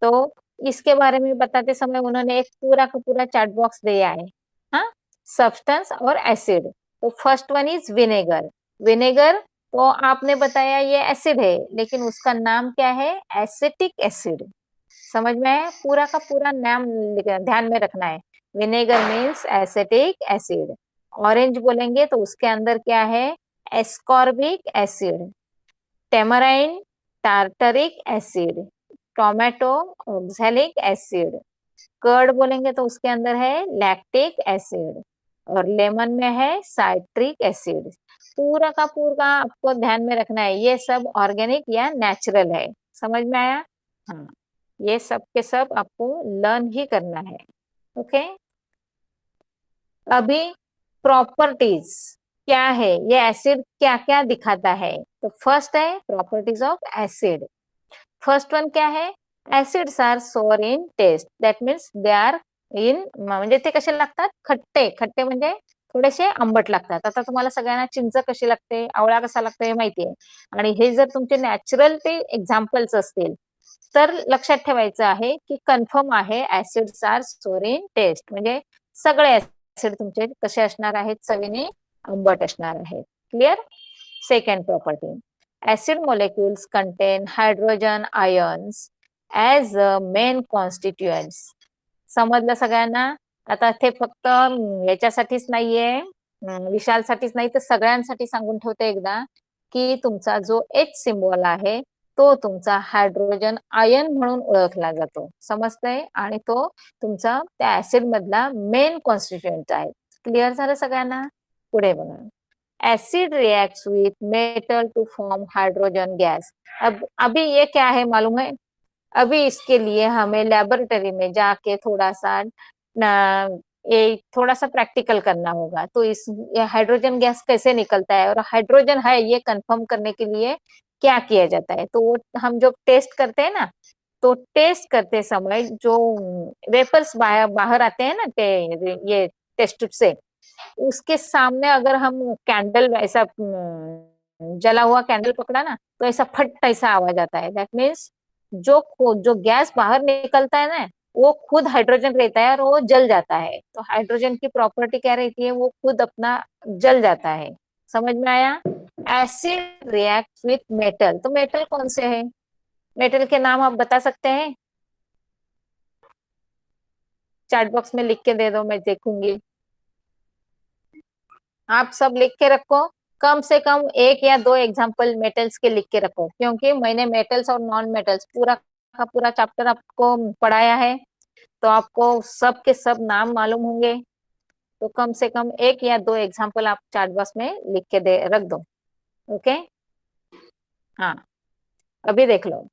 तो इसके बारे में बताते समय उन्होंने एक पूरा का पूरा चैट बॉक्स दिया है. हाँ, सब्सटेंस और एसिड. तो first one is vinegar. Vinegar तो आपने बताया ये एसिड है लेकिन उसका नाम क्या है, एसिटिक एसिड. समझ में आया? पूरा का पूरा नाम ध्यान में रखना है. Vinegar means acetic acid. Orange बोलेंगे तो उसके अंदर क्या है, ascorbic acid. Tamarind tartaric acid. Tomato oxalic acid. Curd बोलेंगे तो उसके अंदर है लैक्टिक एसिड, और लेमन में है साइट्रिक एसिड. पूरा का पूरा आपको ध्यान में रखना है, ये सब ऑर्गेनिक या नेचुरल है. समझ में आया? हाँ, ये सब के सब आपको लर्न ही करना है. ओके, अभी प्रॉपर्टीज क्या है, ये एसिड क्या क्या दिखाता है. तो फर्स्ट है properties of acid. First one क्या है, acids are sour in taste, that means they are in, म्हणजे ते कसे लागतात, खट्टे. खट्टे म्हणजे थोडेसे आंबट लागतात. आता तुम्हाला सगळ्यांना चिंच कशी लागते, आवळा कसा लागतो हे माहितीये. आणि हे जर तुमचे नॅचरल ते एक्झाम्पल्स असतील तर लक्षात ठेवायचं आहे की कन्फर्म आहे acids are sour in taste, म्हणजे सगळे ऍसिड तुमचे कसे असणार आहेत, चवीने आंबट असणार आहेत. Clear? Second property, acid molecules contain hydrogen ions as main constituents. समजलं सगळ्यांना? आता ते फक्त याच्यासाठीच नाहीये, विशालसाठीच नाही तर सगळ्यांसाठी सांगून ठेवते एकदा की तुमचा जो H सिम्बॉल आहे तो तुमचा हायड्रोजन आयन म्हणून ओळखला जातो. समजतंय? आणि तो तुमचा त्या ऍसिड मधला मेन कॉन्स्टिट्युएंट आहे. क्लिअर झालं सगळ्यांना? पुढे बघा. Acid reacts with metal to form hydrogen gas. अब अभी ये क्या है मालूम है? अभी इसके लिए हमें लेबोरेटरी में जाके ये थोड़ा सा प्रैक्टिकल करना होगा. तो इस ये हाइड्रोजन गैस कैसे निकलता है और हाइड्रोजन है ये कंफर्म करने के लिए क्या किया जाता है. तो वो हम जो टेस्ट करते हैं ना, तो टेस्ट करते समय जो वेपर्स बाहर आते हैं ना, ये टेस्ट ट्यूब से, उसके सामने अगर हम कैंडल ऐसा जला हुआ कैंडल पकड़ा ना, तो ऐसा फट ऐसा आवाज आता है. दैट मीन्स जो गैस बाहर निकलता है ना, वो खुद हाइड्रोजन रहता है और वो जल जाता है. तो हाइड्रोजन की प्रॉपर्टी क्या रहती है? वो खुद अपना जल जाता है. समझ में आया? Acid react with metal. तो मेटल कौन से है? मेटल के नाम आप बता सकते हैं? चैट बॉक्स में लिख के दे दो, मैं देखूंगी. आप सब लिख के रखो. कम से कम एक या दो एग्जाम्पल मेटल्स के लिख के रखो, क्योंकि मैंने मेटल्स और नॉन मेटल्स पूरा का पूरा चैप्टर आपको पढ़ाया है, तो आपको सब के सब नाम मालूम होंगे. तो कम से कम एक या दो एग्जाम्पल आप चैट बॉक्स में लिख के दे रख दो. ओके. हाँ, अभी देख लो.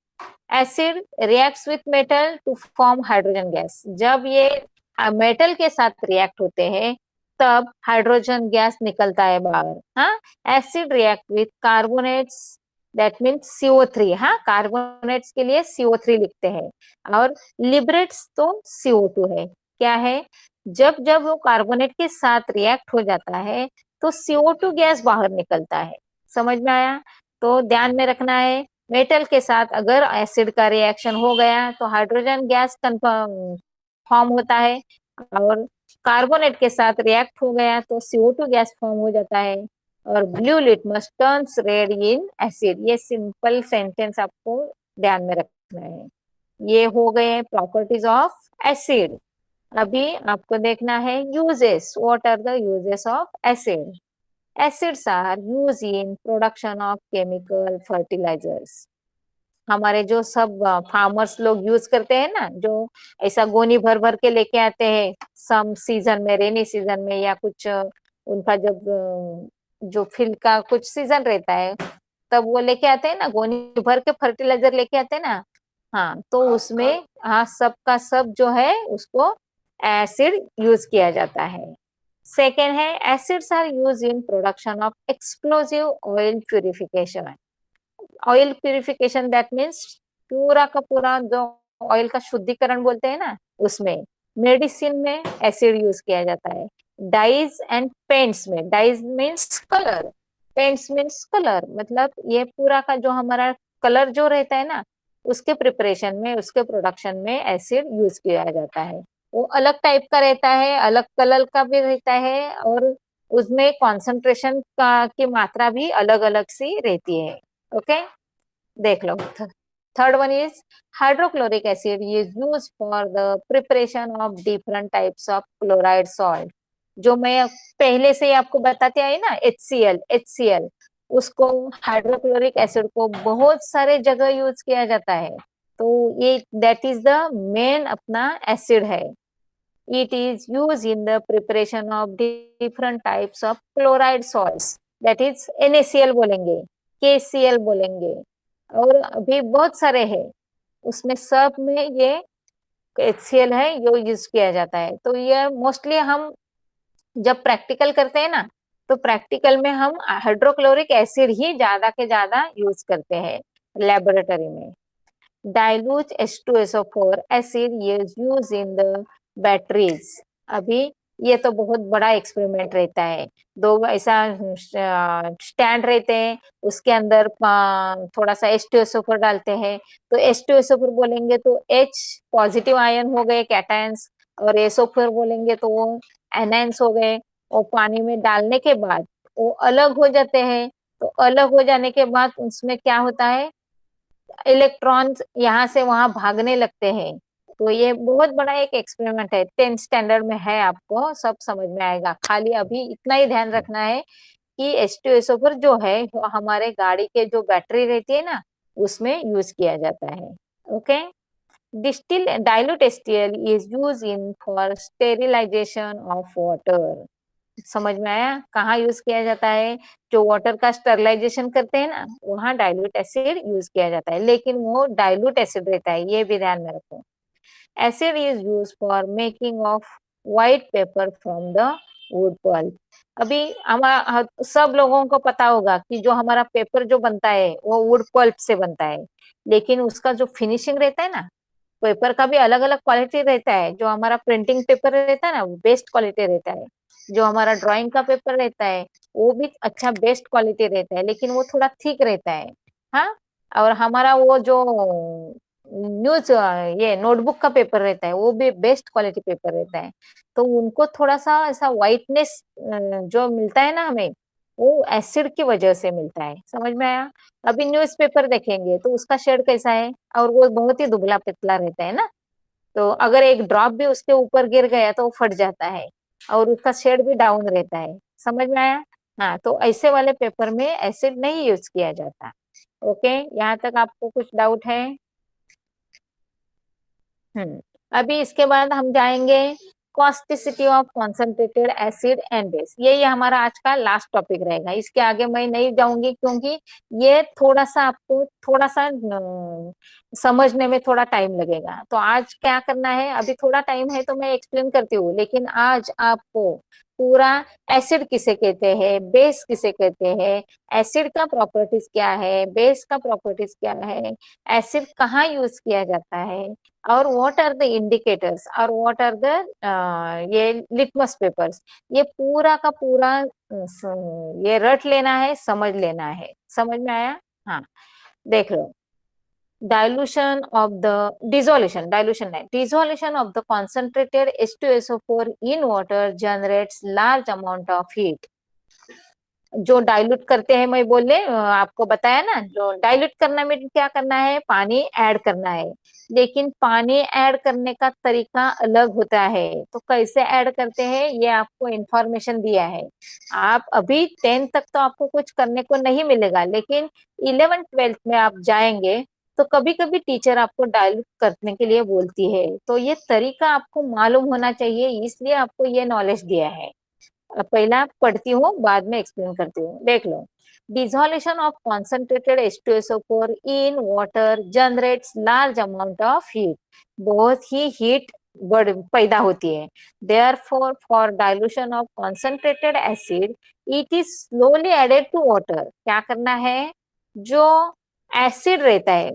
Acid reacts with metal to form hydrogen gas. जब ये मेटल के साथ रिएक्ट होते हैं, तब हाइड्रोजन गैस निकलता है बाहर. हाँ. Acid react with carbonates, that means CO3. हाँ, कार्बोनेट्स के लिए CO3 लिखते हैं. और लिबरेट्स तो CO2 है. क्या है? जब जब वो कार्बोनेट के साथ रिएक्ट हो जाता है, तो CO2 गैस बाहर निकलता है. समझ में आया? तो ध्यान में रखना है, मेटल के साथ अगर एसिड का रिएक्शन हो गया तो हाइड्रोजन गैस कन्फर्म फॉर्म होता है, और कार्बोनेट के साथ रिएक्ट हो गया तो CO2 गैस फॉर्म हो जाता है. और ब्लू लिटमस टर्न्स रेड इन एसिड. ये सिंपल सेंटेंस आपको ध्यान में रखना है. ये हो गए प्रॉपर्टीज ऑफ एसिड. अभी आपको देखना है uses. What are the uses of acid? Acids are use in production of chemical fertilisers. हमारे जो सब फार्मर्स लोग यूज करते हैं ना, जो ऐसा गोनी भर भर के लेके आते हैं सम सीजन में, रेनी सीजन में, या कुछ उनका जब जो फील्ड का कुछ सीजन रहता है, तब वो लेके आते हैं ना, गोनी भर के फर्टिलाइजर लेके आते हैं ना. हाँ, तो उसमें हाँ सब का सब जो है उसको एसिड यूज किया जाता है. सेकेंड है, acids are use in production of explosive oil purification. Oil purification that means पूरा का पूरा जो ऑयल का शुद्धिकरण बोलते हैं ना, उसमें. मेडिसिन में एसिड यूज किया जाता है. डाइज एंड पेंट्स में, dyes means colour, paints means colour, मतलब ये पूरा का जो हमारा कलर जो रहता है ना, उसके प्रिपरेशन में, उसके प्रोडक्शन में एसिड यूज किया जाता है. वो अलग टाइप का रहता है, अलग कलर का भी रहता है, और उसमें कॉन्सेंट्रेशन का की मात्रा भी अलग अलग सी रहती है. ओके. देख लो. Third one is hydrochloric acid is use for the preparation of different types of chloride salt. जो मैं पहले से ही आपको बताते आई ना, HCl, उसको हाइड्रोक्लोरिक एसिड को बहुत सारे जगह यूज किया जाता है. तो ये दैट इज द मेन अपना एसिड है. It is use in the preparation of different types of chloride salts. That is NaCl बोलेंगे, KCl बोलेंगे, और अभी बहुत सारे हैं. उसमें सब में ये HCl है, जो यूज किया जाता है. तो ये मोस्टली हम जब प्रैक्टिकल करते हैं ना, तो प्रैक्टिकल में हम हाइड्रोक्लोरिक एसिड ही ज्यादा के ज्यादा यूज करते हैं लेबोरेटरी में. Dilute H2SO4 acid is use in the batteries. अभी ये तो बहुत बड़ा एक्सपेरिमेंट रहता है. दो ऐसा स्टैंड रहते हैं, उसके अंदर थोड़ा सा H2SO4 डालते हैं. तो H2SO4 बोलेंगे तो H पॉजिटिव आयन हो गए, कैटायंस, और SO4 बोलेंगे तो वो एनायंस हो गए. और पानी में डालने के बाद वो अलग हो जाते हैं. तो अलग हो जाने के बाद उसमें क्या होता है, इलेक्ट्रॉन्स यहाँ से वहां भागने लगते हैं. तो ये बहुत बड़ा एक एक्सपेरिमेंट है. 10th स्टैंडर्ड में है, आपको सब समझ में आएगा. खाली अभी इतना ही ध्यान रखना है कि H2SO4 जो है, वो हमारे गाड़ी के जो बैटरी रहती है ना, उसमें यूज किया जाता है। Okay, distil dilute STL is use in for sterilisation of water. समझ में आया, कहाँ यूज किया जाता है? जो वाटर का स्टरलाइजेशन करते हैं ना, वहाँ डाइल्यूट एसिड यूज किया जाता है, लेकिन वो डाइल्यूट एसिड रहता है, ये भी ध्यान में रखो। Acid is use for making of white paper from the wood pulp. अभी हमारा सब लोगों को पता होगा कि जो हमारा पेपर जो बनता है वो वुड पल्प से बनता है, लेकिन उसका जो फिनिशिंग रहता है ना, पेपर का भी अलग अलग क्वालिटी रहता है। जो हमारा प्रिंटिंग पेपर रहता है ना, वो बेस्ट क्वालिटी रहता है। जो हमारा ड्राइंग का पेपर रहता है वो भी अच्छा बेस्ट क्वालिटी रहता है, लेकिन वो थोड़ा थिक रहता है। हाँ, और हमारा वो जो न्यूज ये नोटबुक का पेपर रहता है वो भी बेस्ट क्वालिटी पेपर रहता है। तो उनको थोड़ा सा ऐसा व्हाइटनेस जो मिलता है ना हमें, वो एसिड की वजह से मिलता है। समझ में आया? अभी न्यूज़पेपर देखेंगे तो उसका शेड कैसा है, और वो बहुत ही दुबला पतला रहता है ना, तो अगर एक ड्रॉप भी उसके ऊपर गिर गया तो वो फट जाता है, और उसका शेड भी डाउन रहता है। समझ में आया? हाँ, तो ऐसे वाले पेपर में एसिड नहीं यूज किया जाता। ओके, यहाँ तक आपको कुछ डाउट है? अभी इसके बाद हम जाएंगे causticity of concentrated acid and base. यही हमारा आज का लास्ट टॉपिक रहेगा, इसके आगे मैं नहीं जाऊंगी, क्योंकि ये थोड़ा सा आपको थोड़ा सा समझने में थोड़ा टाइम लगेगा। तो आज क्या करना है, अभी थोड़ा टाइम है तो मैं एक्सप्लेन करती हूँ, लेकिन आज आपको पूरा एसिड किसे कहते हैं, बेस किसे कहते हैं, एसिड का प्रॉपर्टीज क्या है, बेस का प्रॉपर्टीज क्या है, एसिड कहाँ यूज किया जाता है, और व्हाट आर द इंडिकेटर्स, और व्हाट आर द ये लिटमस पेपर्स, ये पूरा का पूरा ये रट लेना है, समझ लेना है। समझ में आया? हाँ, देख लो। Dilution नहीं, dissolution of the concentrated H2SO4 in water generates large amount of heat। जो डाइल्यूट करते हैं, मैं बोले आपको बताया ना, जो डाइल्यूट करना में क्या करना है, पानी ऐड करना है, लेकिन पानी ऐड करने का तरीका अलग होता है। तो कैसे ऐड करते हैं ये आपको इंफॉर्मेशन दिया है। आप अभी 10th तक तो आपको कुछ करने को नहीं मिलेगा, लेकिन 11th 12th में आप जाएंगे तो कभी कभी टीचर आपको डाइल्यूट करने के लिए बोलती है, तो ये तरीका आपको मालूम होना चाहिए, इसलिए आपको ये नॉलेज दिया है। पहला पढ़ती हूँ, बाद में एक्सप्लेन करती हूँ, देख लो। Dissolution of concentrated H2SO4 in water generates large amount of heat. बहुत ही हीट बढ़ पैदा होती है। Therefore for dilution of concentrated acid it is slowly added to water. क्या करना है, जो एसिड रहता है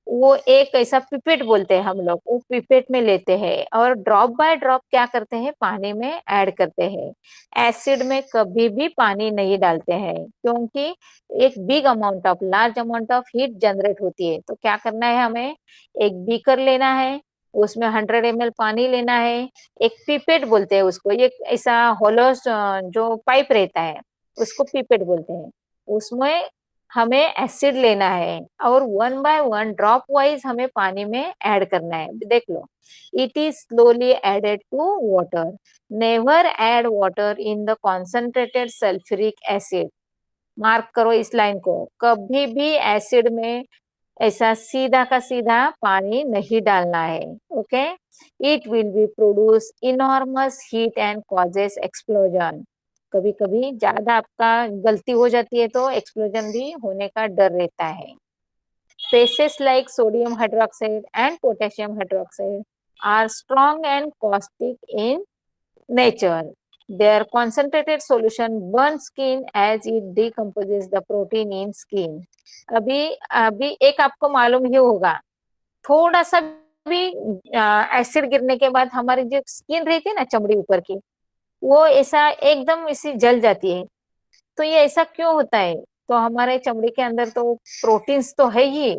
वो एक ऐसा पिपेट बोलते हैं हम लोग, वो पिपेट में लेते हैं और ड्रॉप बाय ड्रॉप क्या करते हैं, पानी में ऐड करते हैं। एसिड में कभी भी पानी नहीं डालते हैं, क्योंकि एक big amount of large amount of heat generate होती है। तो क्या करना है, हमें एक बीकर लेना है, उसमें 100 ml पानी लेना है। एक पिपेट बोलते हैं उसको, एक ऐसा होलो जो पाइप रहता है उसको पिपेट बोलते हैं। उसमें हमें एसिड लेना है और 1 by 1 ड्रॉप वाइज हमें पानी में ऐड करना है। देख लो, it is slowly added to water. Never add water in the concentrated sulphuric acid. Mark करो इस लाइन को, कभी भी एसिड में ऐसा सीधा का सीधा पानी नहीं डालना है। Okay, it will be produce enormous heat and causes explosion. कभी कभी ज्यादा आपका गलती हो जाती है तो एक्सप्लोजन भी होने का डर रहता है। Bases like sodium hydroxide and potassium hydroxide are strong and caustic in nature. Their concentrated solution burns skin as it decomposes the protein in skin. अभी अभी एक आपको मालूम ही होगा, थोड़ा सा भी एसिड गिरने के बाद हमारी जो स्किन रहती है ना, चमड़ी ऊपर की, वो ऐसा एकदम इसी जल जाती है। तो ये ऐसा क्यों होता है? तो हमारे चमड़ी के अंदर तो प्रोटीन्स तो है ही,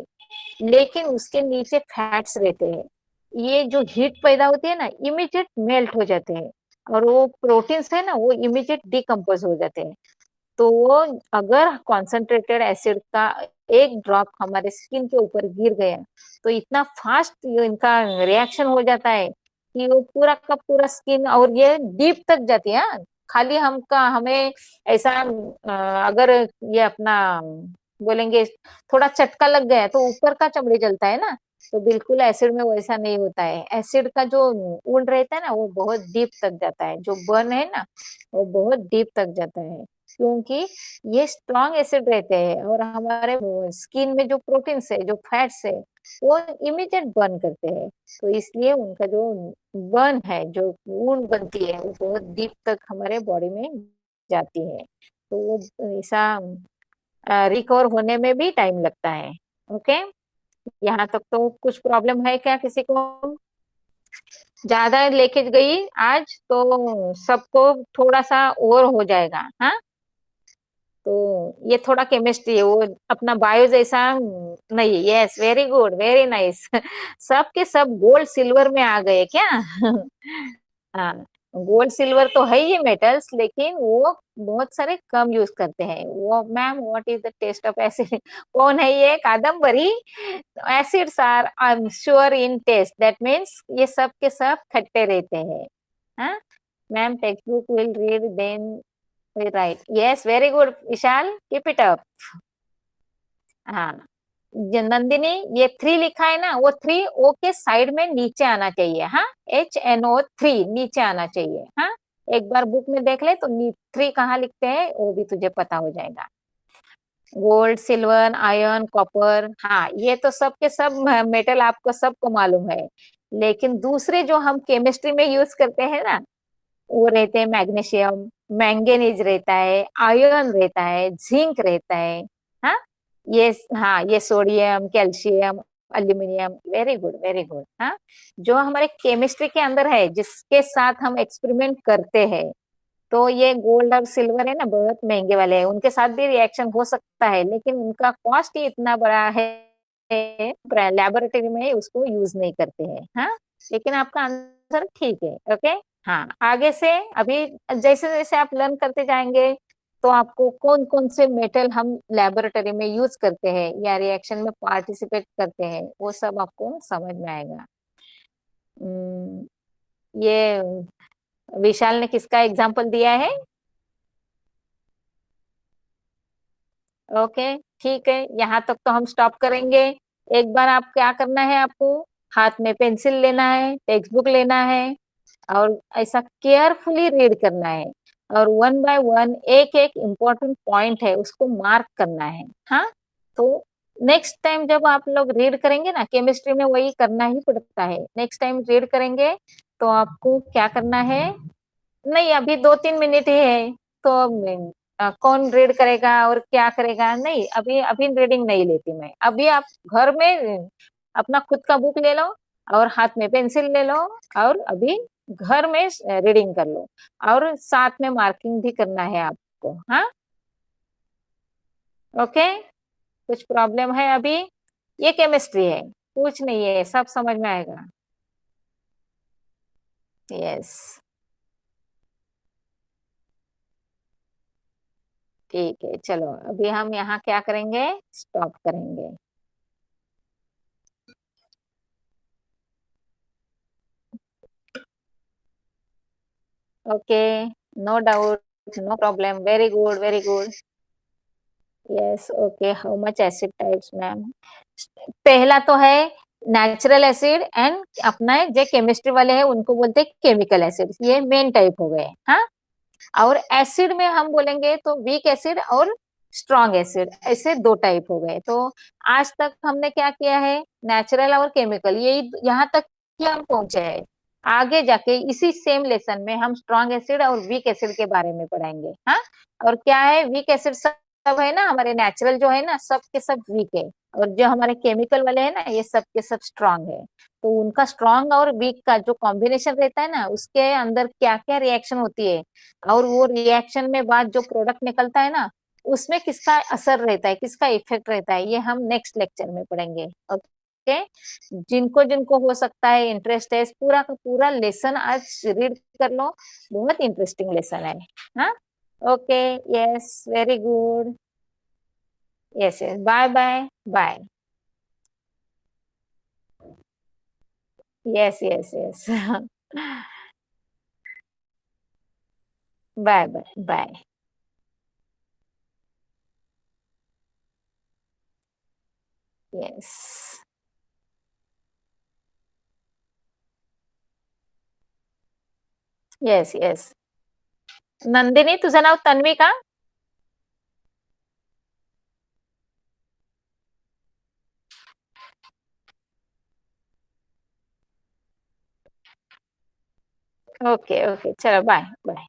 लेकिन उसके नीचे फैट्स रहते हैं। ये जो हीट पैदा होती है ना, इमीडिएट मेल्ट हो जाते हैं, और वो प्रोटीन्स है ना, वो इमीडिएट डिकम्पोज हो जाते हैं। तो वो अगर कॉन्सेंट्रेटेड एसिड का एक ड्रॉप हमारे स्किन के ऊपर गिर गया तो इतना फास्ट इनका रिएक्शन हो जाता है कि वो पूरा का पूरा स्किन, और ये डीप तक जाती है। हाँ? खाली हमका हमें ऐसा अगर ये अपना बोलेंगे थोड़ा चटका लग गया तो ऊपर का चमड़ी जलता है ना, तो बिल्कुल एसिड में वैसा नहीं होता है। एसिड का जो वुंड रहता है ना वो बहुत डीप तक जाता है, जो बर्न है ना वो बहुत डीप तक जाता है, क्योंकि ये स्ट्रॉन्ग एसिड रहते हैं और हमारे स्किन में जो प्रोटीन्स है, जो फैट्स है, वो इमीडिएट बर्न करते हैं। तो इसलिए उनका जो बर्न है, जो वुंड बनती है, वो बहुत डीप तक हमारे बॉडी में जाती है। तो वो ऐसा रिकवर होने में भी टाइम लगता है। ओके, यहाँ तक तो कुछ प्रॉब्लम है क्या किसी को? ज्यादा लेके गई आज तो सबको थोड़ा सा और हो जाएगा। हाँ, तो ये थोड़ा केमिस्ट्री है, वो अपना बायो जैसा नहीं। Yes, very good, very nice. सब के सब गोल्ड सिल्वर में आ गए क्या? हाँ, गोल्ड सिल्वर तो है ये मेटल्स, लेकिन वो बहुत सारे कम यूज करते हैं वो। Ma'am, what is the taste of acid? कौन है ये? Kadambari. Acids are I am sure in taste, that means ये सब के सब खट्टे रहते हैं। हाँ ma'am, text book will read then right. Yes, very good Vishal, keep it up. हाँ, नंदिनी, ये थ्री लिखा है ना, वो थ्री ओ के साइड में नीचे आना चाहिए। हाँ, HNO3 नीचे आना चाहिए। हाँ, एक बार बुक में देख ले तो थ्री कहाँ लिखते हैं वो भी तुझे पता हो जाएगा। गोल्ड, सिल्वर, आयरन, कॉपर, हाँ ये तो सब के सब मेटल आपको सबको मालूम है। लेकिन दूसरे जो हम केमिस्ट्री में यूज करते हैं ना, वो रहते हैं मैग्नीशियम, मैंगनीज रहता है, आयरन रहता है, जिंक रहता है। हाँ, ये, हाँ ये sodium, calcium, aluminium. Very good, very good. हाँ, जो हमारे केमिस्ट्री के अंदर है, जिसके साथ हम एक्सपेरिमेंट करते हैं, तो ये गोल्ड और सिल्वर है ना, बहुत महंगे वाले हैं, उनके साथ भी रिएक्शन हो सकता है, लेकिन उनका कॉस्ट ही इतना बड़ा है, लेबोरेटरी में उसको यूज नहीं करते हैं। हाँ, लेकिन आपका आंसर ठीक है। ओके, हाँ आगे से अभी जैसे जैसे आप लर्न करते जाएंगे, तो आपको कौन कौन से मेटल हम लेबोरेटरी में यूज करते हैं या रिएक्शन में पार्टिसिपेट करते हैं, वो सब आपको समझ में आएगा। ये विशाल ने किसका एग्जाम्पल दिया है? ओके, ठीक है, यहाँ तक तो हम स्टॉप करेंगे। एक बार आप क्या करना है, आपको हाथ में पेंसिल लेना है, टेक्स्ट बुक लेना है, और ऐसा केयरफुली रीड करना है, और वन बाय वन एक एक इम्पोर्टेंट पॉइंट है उसको मार्क करना है। हाँ, तो नेक्स्ट टाइम जब आप लोग रीड करेंगे ना, केमिस्ट्री में वही करना ही पड़ता है। नेक्स्ट टाइम रीड करेंगे तो आपको क्या करना है, नहीं अभी 2-3 मिनट ही है, तो कौन रीड करेगा और क्या करेगा? नहीं, अभी अभी रीडिंग नहीं लेती मैं। अभी आप घर में अपना खुद का बुक ले लो और हाथ में पेंसिल ले लो, और अभी घर में रीडिंग कर लो, और साथ में मार्किंग भी करना है आपको। हाँ, ओके, कुछ प्रॉब्लम है अभी? ये केमिस्ट्री है, कुछ नहीं है, सब समझ में आएगा। यस, ठीक है, चलो अभी हम यहाँ क्या करेंगे, स्टॉप करेंगे। Okay, no doubt, no problem, very good, very good. Yes, okay, how much acid types ma'am? पहला तो है नेचुरल एसिड, एंड अपना जो केमिस्ट्री वाले हैं उनको बोलते हैं केमिकल एसिड, ये मेन टाइप हो गए। हाँ, और एसिड में हम बोलेंगे तो वीक एसिड और स्ट्रॉन्ग एसिड, ऐसे दो टाइप हो गए। तो आज तक हमने क्या किया है, नेचुरल और केमिकल, यही यहाँ तक कि हम पहुंचे हैं। आगे जाके इसी सेम लेसन में हम स्ट्रॉन्ग एसिड और वीक एसिड के बारे में पढ़ाएंगे। हाँ, और क्या है, वीक एसिड सब है ना, हमारे नेचुरल जो है ना, सब के सब वीक है, और जो हमारे केमिकल वाले हैं ना, ये सब के सब स्ट्रांग है। तो उनका स्ट्रांग और वीक का जो कॉम्बिनेशन रहता है ना, उसके अंदर क्या क्या रिएक्शन होती है, और वो रिएक्शन में बाद जो प्रोडक्ट निकलता है ना, उसमें किसका असर रहता है, किसका इफेक्ट रहता है, ये हम नेक्स्ट लेक्चर में पढ़ेंगे। ओके, जिनको जिनको हो सकता है इंटरेस्ट है, इस पूरा का पूरा लेसन आज रीड कर लो, बहुत इंटरेस्टिंग लेसन है। हाँ, okay, yes, very good. Yes, yes, bye bye. Bye. Yes, yes, yes. Bye bye bye. Yes. Yes, yes. Nandini, तुझं नाव तन्वी का? Okay, okay. चलो बाय, बाय.